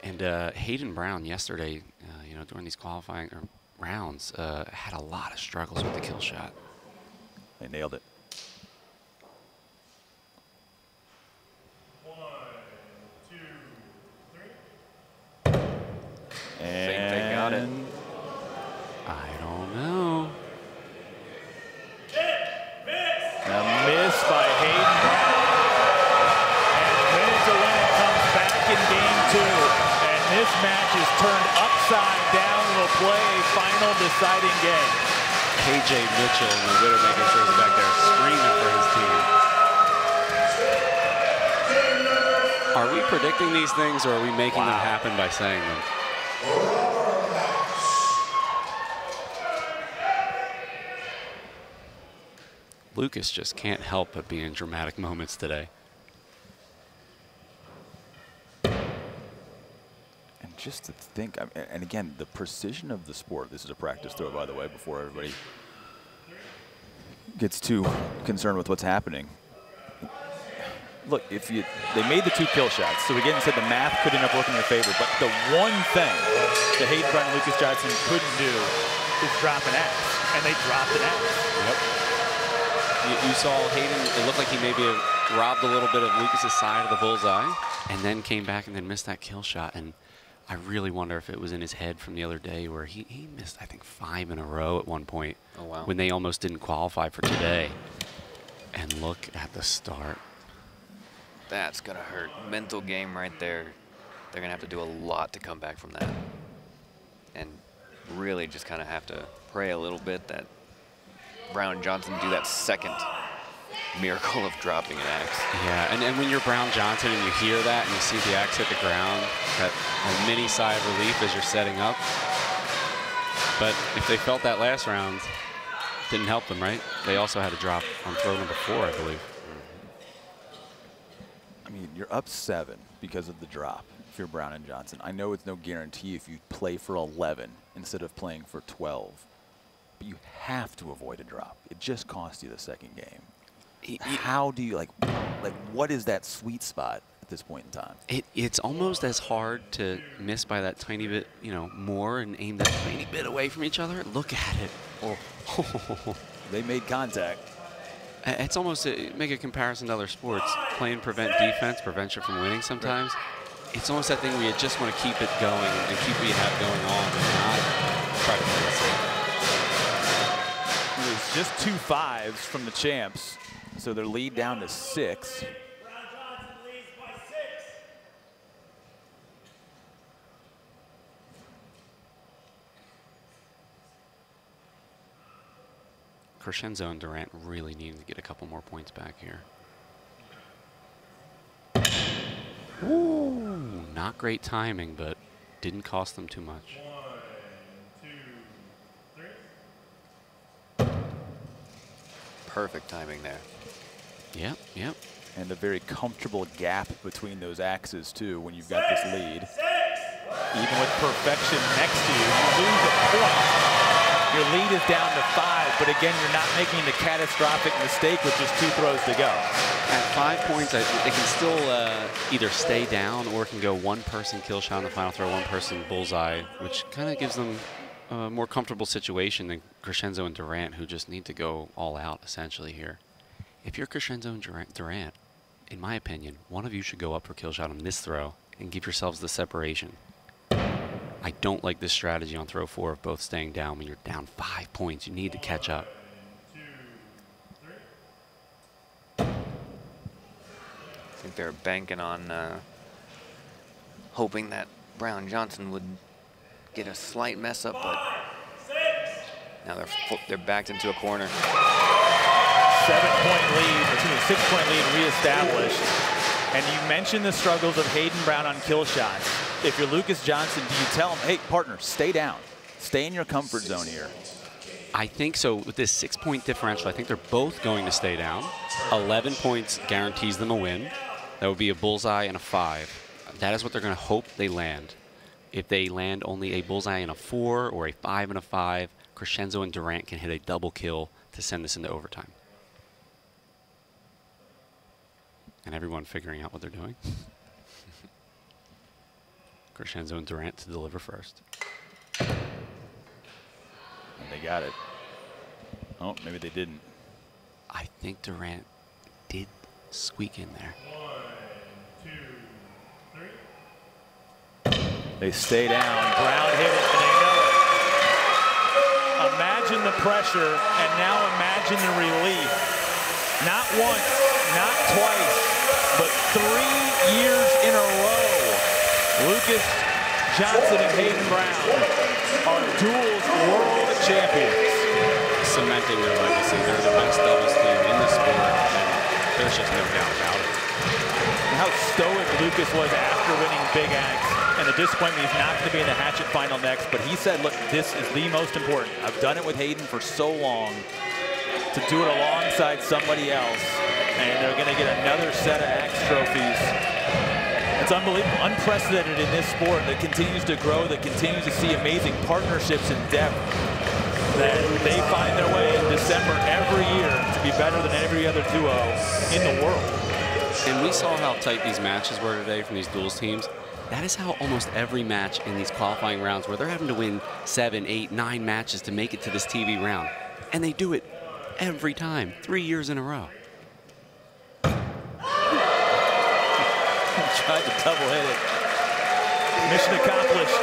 And Hayden Brown yesterday, you know, during these qualifying rounds, had a lot of struggles with the kill shot. They nailed it. 1, 2, 3. And think they got it. I don't know. A miss by Hayden Brown. And Venezuela comes back in game 2. And this match is turned upside down. We'll play a final deciding game. KJ Mitchell and the Widowmaker shows back there screaming for his team. Are we predicting these things, or are we making them happen by saying them? Lucas just can't help but be in dramatic moments today. And just to think, and again, the precision of the sport. This is a practice throw, by the way, before everybody gets too concerned with what's happening. Look, they made the 2 kill shots, so again, said the math could end up working in your favor. But the one thing that Hayden Brown and Lucas Johnson couldn't do is drop an axe, and they dropped an axe. Yep. You saw Hayden, it looked like he maybe robbed a little bit of Lucas's side of the bullseye and then came back and then missed that kill shot. And I really wonder if it was in his head from the other day where he missed, I think, 5 in a row at one point. Oh, wow. When they almost didn't qualify for today. And look at the start. That's going to hurt. Mental game right there. They're going to have to do a lot to come back from that. And really just kind of have to pray a little bit that Brown Johnson do that second miracle of dropping an axe. Yeah, and when you're Brown Johnson and you hear that and you see the axe hit the ground, that a mini sigh of relief as you're setting up. But if they felt that last round, didn't help them, right? They also had a drop on throw number 4, I believe. I mean, you're up 7 because of the drop if you're Brown and Johnson. I know it's no guarantee if you play for 11 instead of playing for 12, but you have to avoid a drop. It just cost you the second game. How do you, like what is that sweet spot at this point in time? It's almost as hard to miss by that tiny bit, you know, more and aim that tiny bit away from each other. Look at it. Oh. They made contact. It's almost, make a comparison to other sports. Playing prevent defense prevents you from winning sometimes. It's almost that thing where you just want to keep it going and keep what you have going on and not try to play it safe. It was just 2 5s from the champs, so their lead down to 6. Crescenzo and Durant really needing to get a couple more points back here. Ooh, not great timing, but didn't cost them too much. 1, 2, 3. Perfect timing there. Yep. And a very comfortable gap between those axes, too, when you've got this lead. Even with perfection next to you, you lose a point. Your lead is down to 5, but again, you're not making the catastrophic mistake with just 2 throws to go. At 5 points, it can still either stay down or it can go 1-person kill shot on the final throw, 1-person bullseye, which kind of gives them a more comfortable situation than Crescenzo and Durant, who just need to go all out, essentially, here. If you're Crescenzo and Durant, in my opinion, one of you should go up for kill shot on this throw and give yourselves the separation. I don't like this strategy on throw 4 of both staying down when you're down 5 points. You need to catch up. 1, 2, 3. I think they're banking on hoping that Brown Johnson would get a slight mess up, but now they're backed into a corner. 7-point lead, excuse me, 6-point lead reestablished. And you mentioned the struggles of Hayden Brown on kill shots. If you're Lucas Johnson, do you tell him, hey, partner, stay down. Stay in your comfort zone here? I think so. With this 6-point differential, I think they're both going to stay down. 11 points guarantees them a win. That would be a bullseye and a 5. That is what they're going to hope they land. If they land only a bullseye and a 4 or a 5 and a 5, Crescenzo and Durant can hit a double kill to send this into overtime. And everyone figuring out what they're doing. Crescenzo and Durant to deliver first. And they got it. Oh, maybe they didn't. I think Durant did squeak in there. 1, 2, 3. They stay down. Brown hit it, and they know it. Imagine the pressure, and now imagine the relief. Not once, not twice, but 3 years in a row. Lucas Johnson and Hayden Brown are duels world champions. Cementing their legacy. They're the best doubles team in the sport, and there's just no doubt about it. And how stoic Lucas was after winning Big Axe, and the disappointment he's not going to be in the Hatchet final next, but he said, look, this is the most important. I've done it with Hayden for so long. To do it alongside somebody else, and they're going to get another set of Axe trophies. It's unbelievable, unprecedented in this sport that continues to grow, that continues to see amazing partnerships and depth, that they find their way in December every year to be better than every other duo in the world. And we saw how tight these matches were today from these duels teams. That is how almost every match in these qualifying rounds, where they're having to win 7, 8, 9 matches to make it to this TV round. And they do it every time, 3 years in a row. Tried to double hit it. Mission accomplished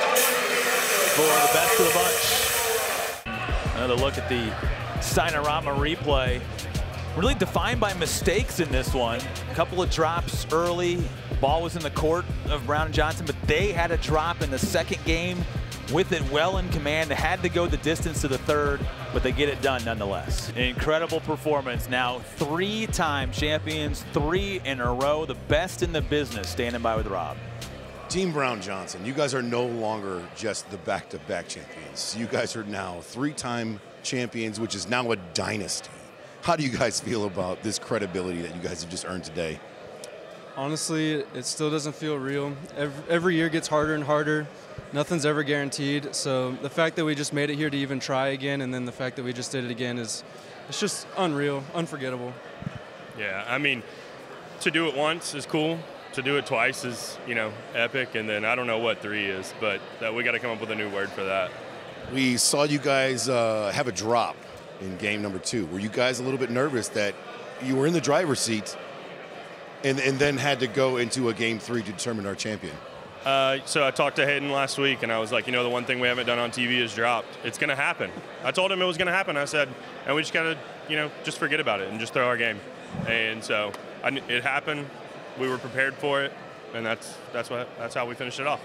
for the best of the bunch. Another look at the Steinerama replay. Really defined by mistakes in this one. A couple of drops early, Ball was in the court of Brown and Johnson, but they had a drop in the second game with it well in command. They had to go the distance to the third, but they get it done nonetheless. Incredible performance. Now 3-time champions, 3 in a row, the best in the business, standing by with Rob. Team Brown Johnson, you guys are no longer just the back-to-back champions. You guys are now 3-time champions, which is now a dynasty. How do you guys feel about this credibility that you guys have just earned today? Honestly, it still doesn't feel real. Every year gets harder and harder. Nothing's ever guaranteed. So the fact that we just made it here to even try again, and then the fact that we just did it again it's just unreal, unforgettable. Yeah, I mean, to do it once is cool. To do it twice is, you know, epic. And then I don't know what 3 is, but we got to come up with a new word for that. We saw you guys have a drop in game number 2. Were you guys a little bit nervous that you were in the driver's seat and then had to go into a game 3 to determine our champion? So I talked to Hayden last week, and I was like, you know, the one thing we haven't done on TV is dropped. It's going to happen. I told him it was going to happen. I said, and we just got to, you know, just forget about it and just throw our game. And so it happened. We were prepared for it, and that's how we finished it off.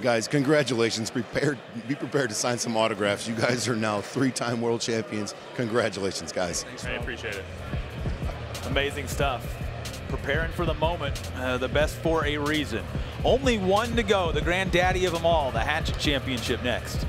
Guys, congratulations. Be prepared to sign some autographs. You guys are now 3-time world champions. Congratulations, guys. I appreciate it. Amazing stuff. Preparing for the moment, the best for a reason. Only one to go, the granddaddy of them all, the Hatchet Championship next.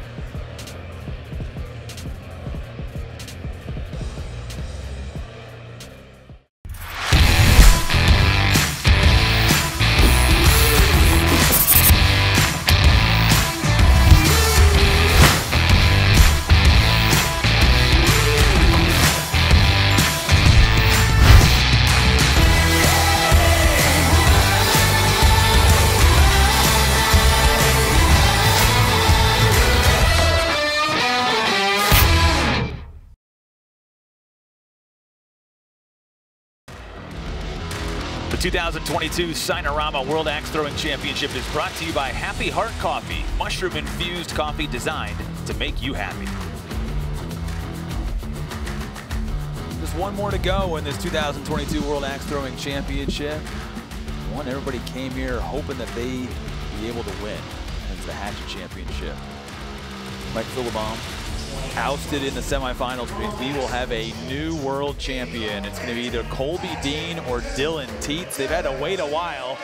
The 2022 Sinorama World Axe Throwing Championship is brought to you by Happy Heart Coffee, mushroom-infused coffee designed to make you happy. Just one more to go in this 2022 World Axe Throwing Championship. One everybody came here hoping that they'd be able to win. And it's the Hatchet Championship. Mike Philibom ousted in the semifinals means we will have a new world champion. It's going to be either Colby Dean or Dylan Teets. They've had to wait a while.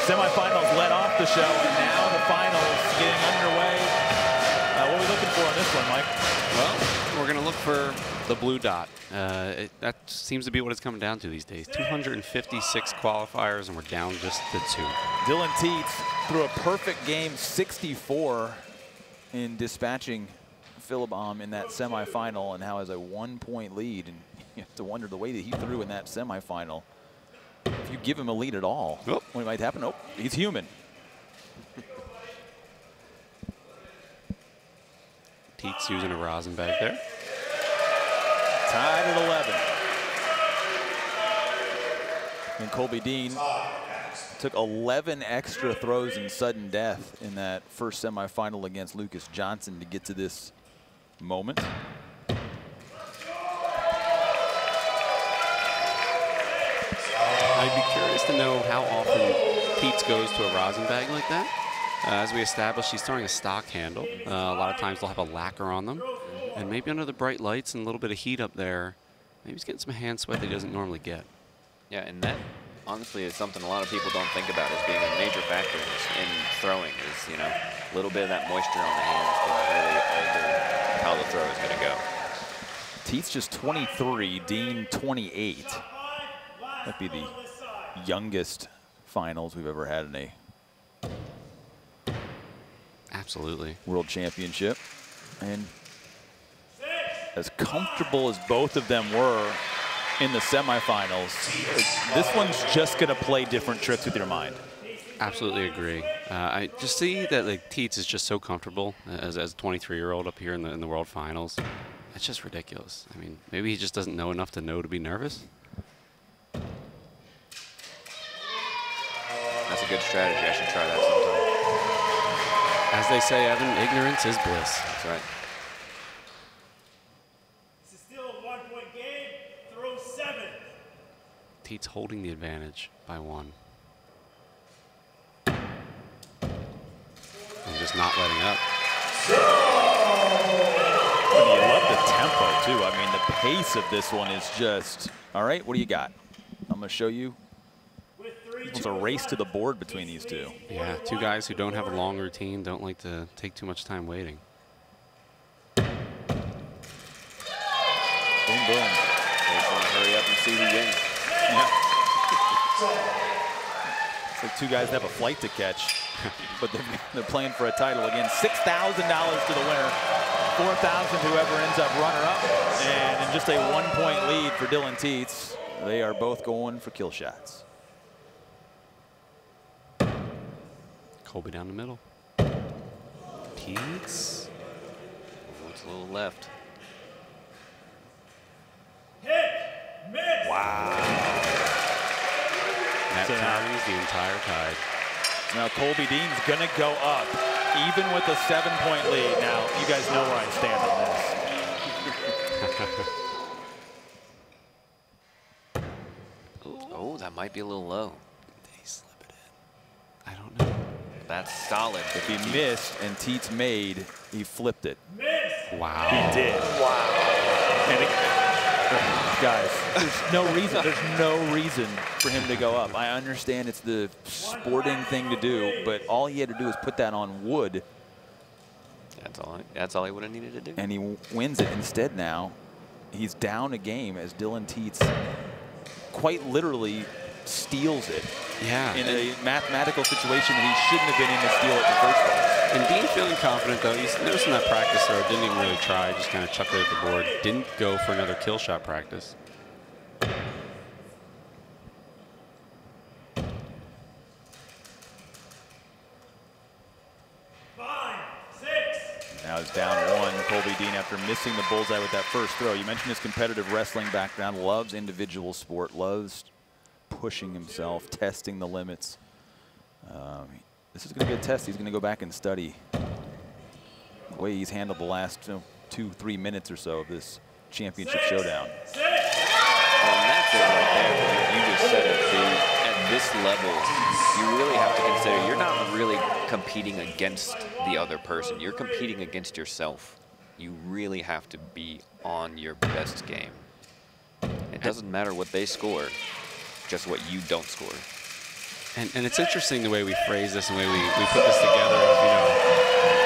Semifinals let off the show, and now the finals getting underway. What are we looking for on this one, Mike? Well, we're going to look for the blue dot. That seems to be what it's coming down to these days. 256 qualifiers, and we're down just to 2. Dylan Teets threw a perfect game, 64, in dispatching Philibom in that semifinal, and now has a 1-point lead. And you have to wonder the way that he threw in that semifinal. If you give him a lead at all, what might happen? Oh, he's human. Teets using a rosin bag there. Tied at 11. And Colby Dean took 11 extra throws in sudden death in that first semifinal against Lucas Johnson to get to this moment. I'd be curious to know how often Teets goes to a rosin bag like that. As we established, he's throwing a stock handle. A lot of times they'll have a lacquer on them. And maybe under the bright lights and a little bit of heat up there, maybe he's getting some hand sweat that he doesn't normally get. Yeah, and that honestly is something a lot of people don't think about as being a major factor in throwing is, you know, a little bit of that moisture on the hands can really alter how the throw is going to go. Teets just 23, Dean 28. That'd be the youngest finals we've ever had in a world championship. And as comfortable as both of them were in the semifinals, this one's just going to play different tricks with your mind. Absolutely agree. I just see that like Teets is just so comfortable as a 23-year-old up here in the World Finals. It's just ridiculous. I mean, maybe he just doesn't know enough to know to be nervous. That's a good strategy. I should try that sometime. As they say, Evan, ignorance is bliss. That's right. This is still a 1-point game. Throw 7. Teets holding the advantage by 1. just not letting up. And you love the tempo, too. I mean, the pace of this one is just, all right, what do you got? I'm going to show you. It's a race to the board between these two. Yeah, two guys who don't have a long routine, don't like to take too much time waiting. Boom, boom. They just want to hurry up and see who wins. Yeah. It's like two guys that have a flight to catch, but they're playing for a title. Again, $6,000 to the winner, $4,000 whoever ends up runner-up, and in just a 1-point lead for Dylan Tietz. They are both going for kill shots. Colby down the middle. Tietz. Oh, it's a little left. Wow. That carries the entire tide. Now Colby Dean's going to go up, even with a 7-point lead. Now, you guys know where I stand on this. Oh, that might be a little low. They slip it in. I don't know. That's solid. If he missed and Tietz made, he flipped it. Wow. He did. Wow. And guys, there's no reason. There's no reason for him to go up. I understand it's the sporting thing to do, but all he had to do was put that on wood. That's all he would have needed to do. And he wins it instead. Now he's down a game as Dylan Tietz quite literally steals it. Yeah. In a mathematical situation that he shouldn't have been in to steal it in the first place. And Dean feeling confident, though. He's noticing that practice throw. Didn't even really try. Just kind of chucked it at the board. Didn't go for another kill shot practice. Now he's down 1. Colby Dean after missing the bullseye with that first throw. You mentioned his competitive wrestling background. Loves individual sport. Loves pushing himself, testing the limits. This is going to be a test. He's going to go back and study the way he's handled the last 2-3 minutes or so of this championship showdown. Well, and that's it right there. You just said it, at this level, you really have to consider you're not really competing against the other person. You're competing against yourself. You really have to be on your best game. It doesn't matter what they score, just what you don't score. And it's interesting the way we phrase this and the way we put this together of, you know,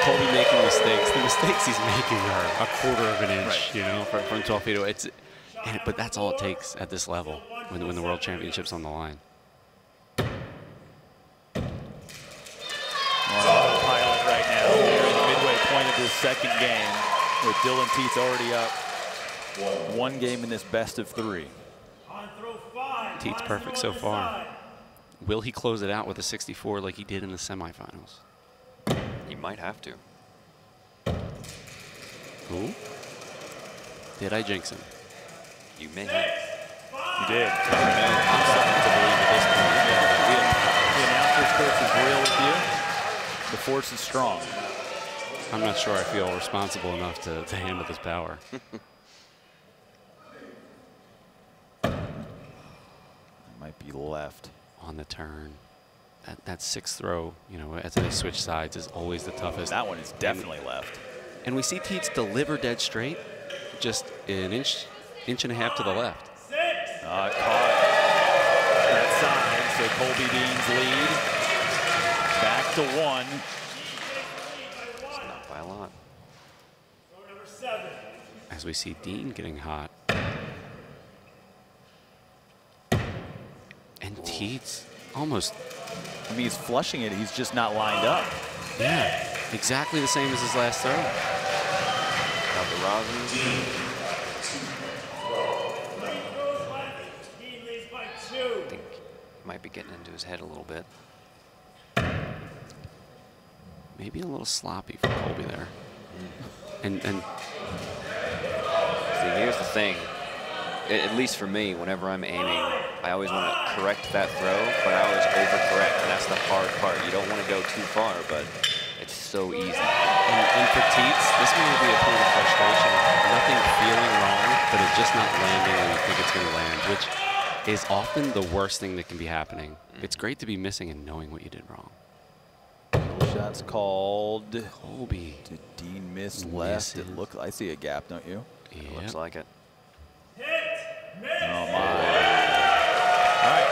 Colby making mistakes. The mistakes he's making are a quarter of an inch, right, you know, from 12 feet away. But that's all it takes at this level when the World Championship's on the line. Autopilot right now. We're in the midway point of this second game with Dylan Tietz already up 1 game in this best of 3. Tietz perfect so far. Will he close it out with a 64 like he did in the semifinals? He might have to. Ooh. Did I jinx him? You may have. You did. I'm starting to believe at this point. The announcer's curse is real with you. The force is strong. I'm not sure I feel responsible enough to handle this power. Might be left. On the turn. That 6th throw, you know, as they switch sides is always the toughest. That one is definitely left. And we see Tietz deliver dead straight, just an inch and a half to the left. Caught that side, so Colby Dean's lead back to 1. It's not by a lot. As we see Dean getting hot. And Tietz almost. I mean, he's flushing it. He's just not lined up. Yeah, exactly the same as his last throw. Got the rosin. I think he might be getting into his head a little bit. Maybe a little sloppy for Colby there. And see, here's the thing. At least for me, whenever I'm aiming, I always want to correct that throw, but I always overcorrect, and that's the hard part. You don't want to go too far, but it's so easy. And for Tietz, this may be a point of frustration. Nothing feeling wrong, but it's just not landing when you think it's going to land, which is often the worst thing that can be happening. It's great to be missing and knowing what you did wrong. Shot's called. Colby. Did Dean miss left? It look. I see a gap, don't you? Yeah. It looks like it. Oh my. All right.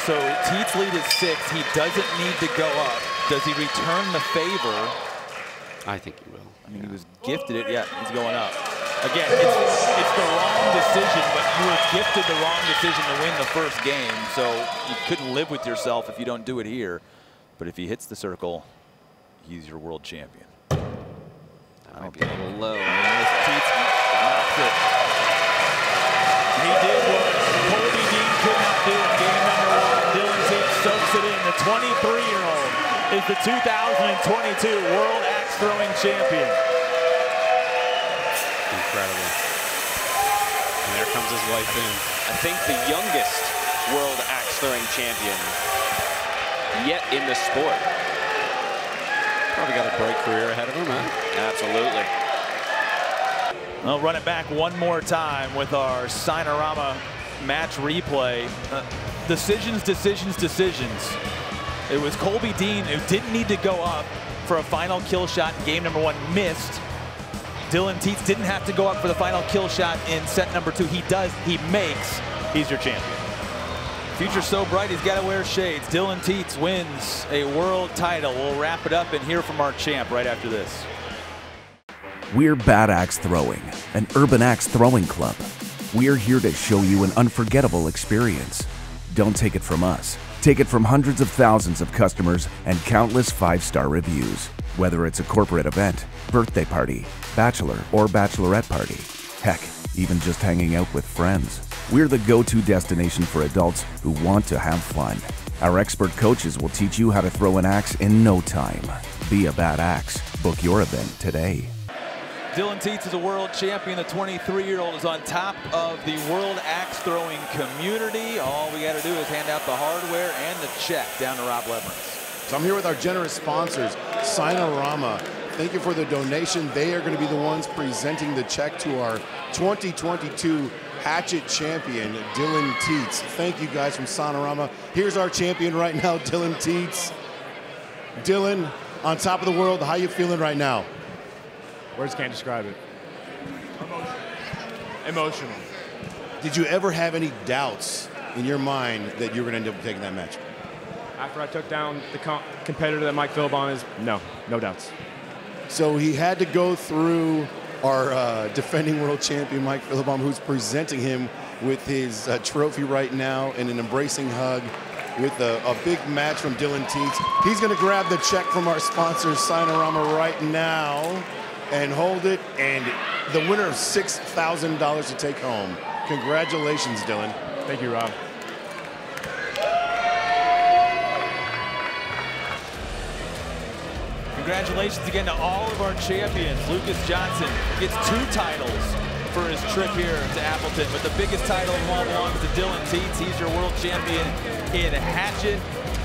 So Teats lead is 6. He doesn't need to go up. Does he return the favor? I think he will. I mean, he was gifted it. Yeah, he's going up. Again, it's the wrong decision, but you were gifted the wrong decision to win the first game, so you couldn't live with yourself if you don't do it here. But if he hits the circle, he's your world champion. That might be a little low. Teats knocks it. He did what Colby Dean could not do in game number 1. Dylan Teats soaks it in. The 23-year-old is the 2022 World Axe Throwing Champion. Incredible. And there comes his wife in. I think the youngest World Axe Throwing Champion yet in the sport. Probably got a bright career ahead of him, huh? Absolutely. I'll run it back one more time with our Signorama match replay. Decisions. It was Colby Dean who didn't need to go up for a final kill shot in game number 1, missed. Dylan Teats didn't have to go up for the final kill shot in set number 2. He does, he makes, he's your champion. Future's so bright, he's got to wear shades. Dylan Teats wins a world title. We'll wrap it up and hear from our champ right after this. We're Bad Axe Throwing, an urban axe throwing club. We're here to show you an unforgettable experience. Don't take it from us. Take it from hundreds of thousands of customers and countless 5-star reviews. Whether it's a corporate event, birthday party, bachelor or bachelorette party, heck, even just hanging out with friends. We're the go-to destination for adults who want to have fun. Our expert coaches will teach you how to throw an axe in no time. Be a bad axe. Book your event today. Dylan Teats is a world champion. The 23-year-old is on top of the world axe throwing community. All we got to do is hand out the hardware and the check down to Rob Leverance. So I'm here with our generous sponsors, Signorama. Thank you for the donation. They are going to be the ones presenting the check to our 2022 Hatchet champion, Dylan Teats. Thank you guys from Signorama. Here's our champion right now, Dylan Teats. Dylan, on top of the world, how you feeling right now? Words can't describe it. Emotional. Did you ever have any doubts in your mind that you were going to end up taking that match? After I took down the competitor that Mike Philbon is, no doubts. So he had to go through our defending world champion, Mike Philbon, who's presenting him with his trophy right now and an embracing hug with a big match from Dylan Teats. He's going to grab the check from our sponsor, Signorama, right now and hold it, and the winner of $6,000 to take home. Congratulations, Dylan. Thank you, Rob. Congratulations again to all of our champions. Lucas Johnson gets 2 titles for his trip here to Appleton, but the biggest title of all belongs to Dylan Teats. He's your world champion in Hatchet.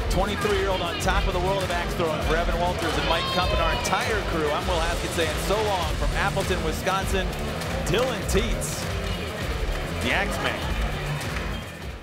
23-year-old on top of the world of axe throwing. For Evan Walters and Mike Kump and our entire crew, I'm Will Haskett saying so long from Appleton, Wisconsin. Dylan Teats, the Axe Man.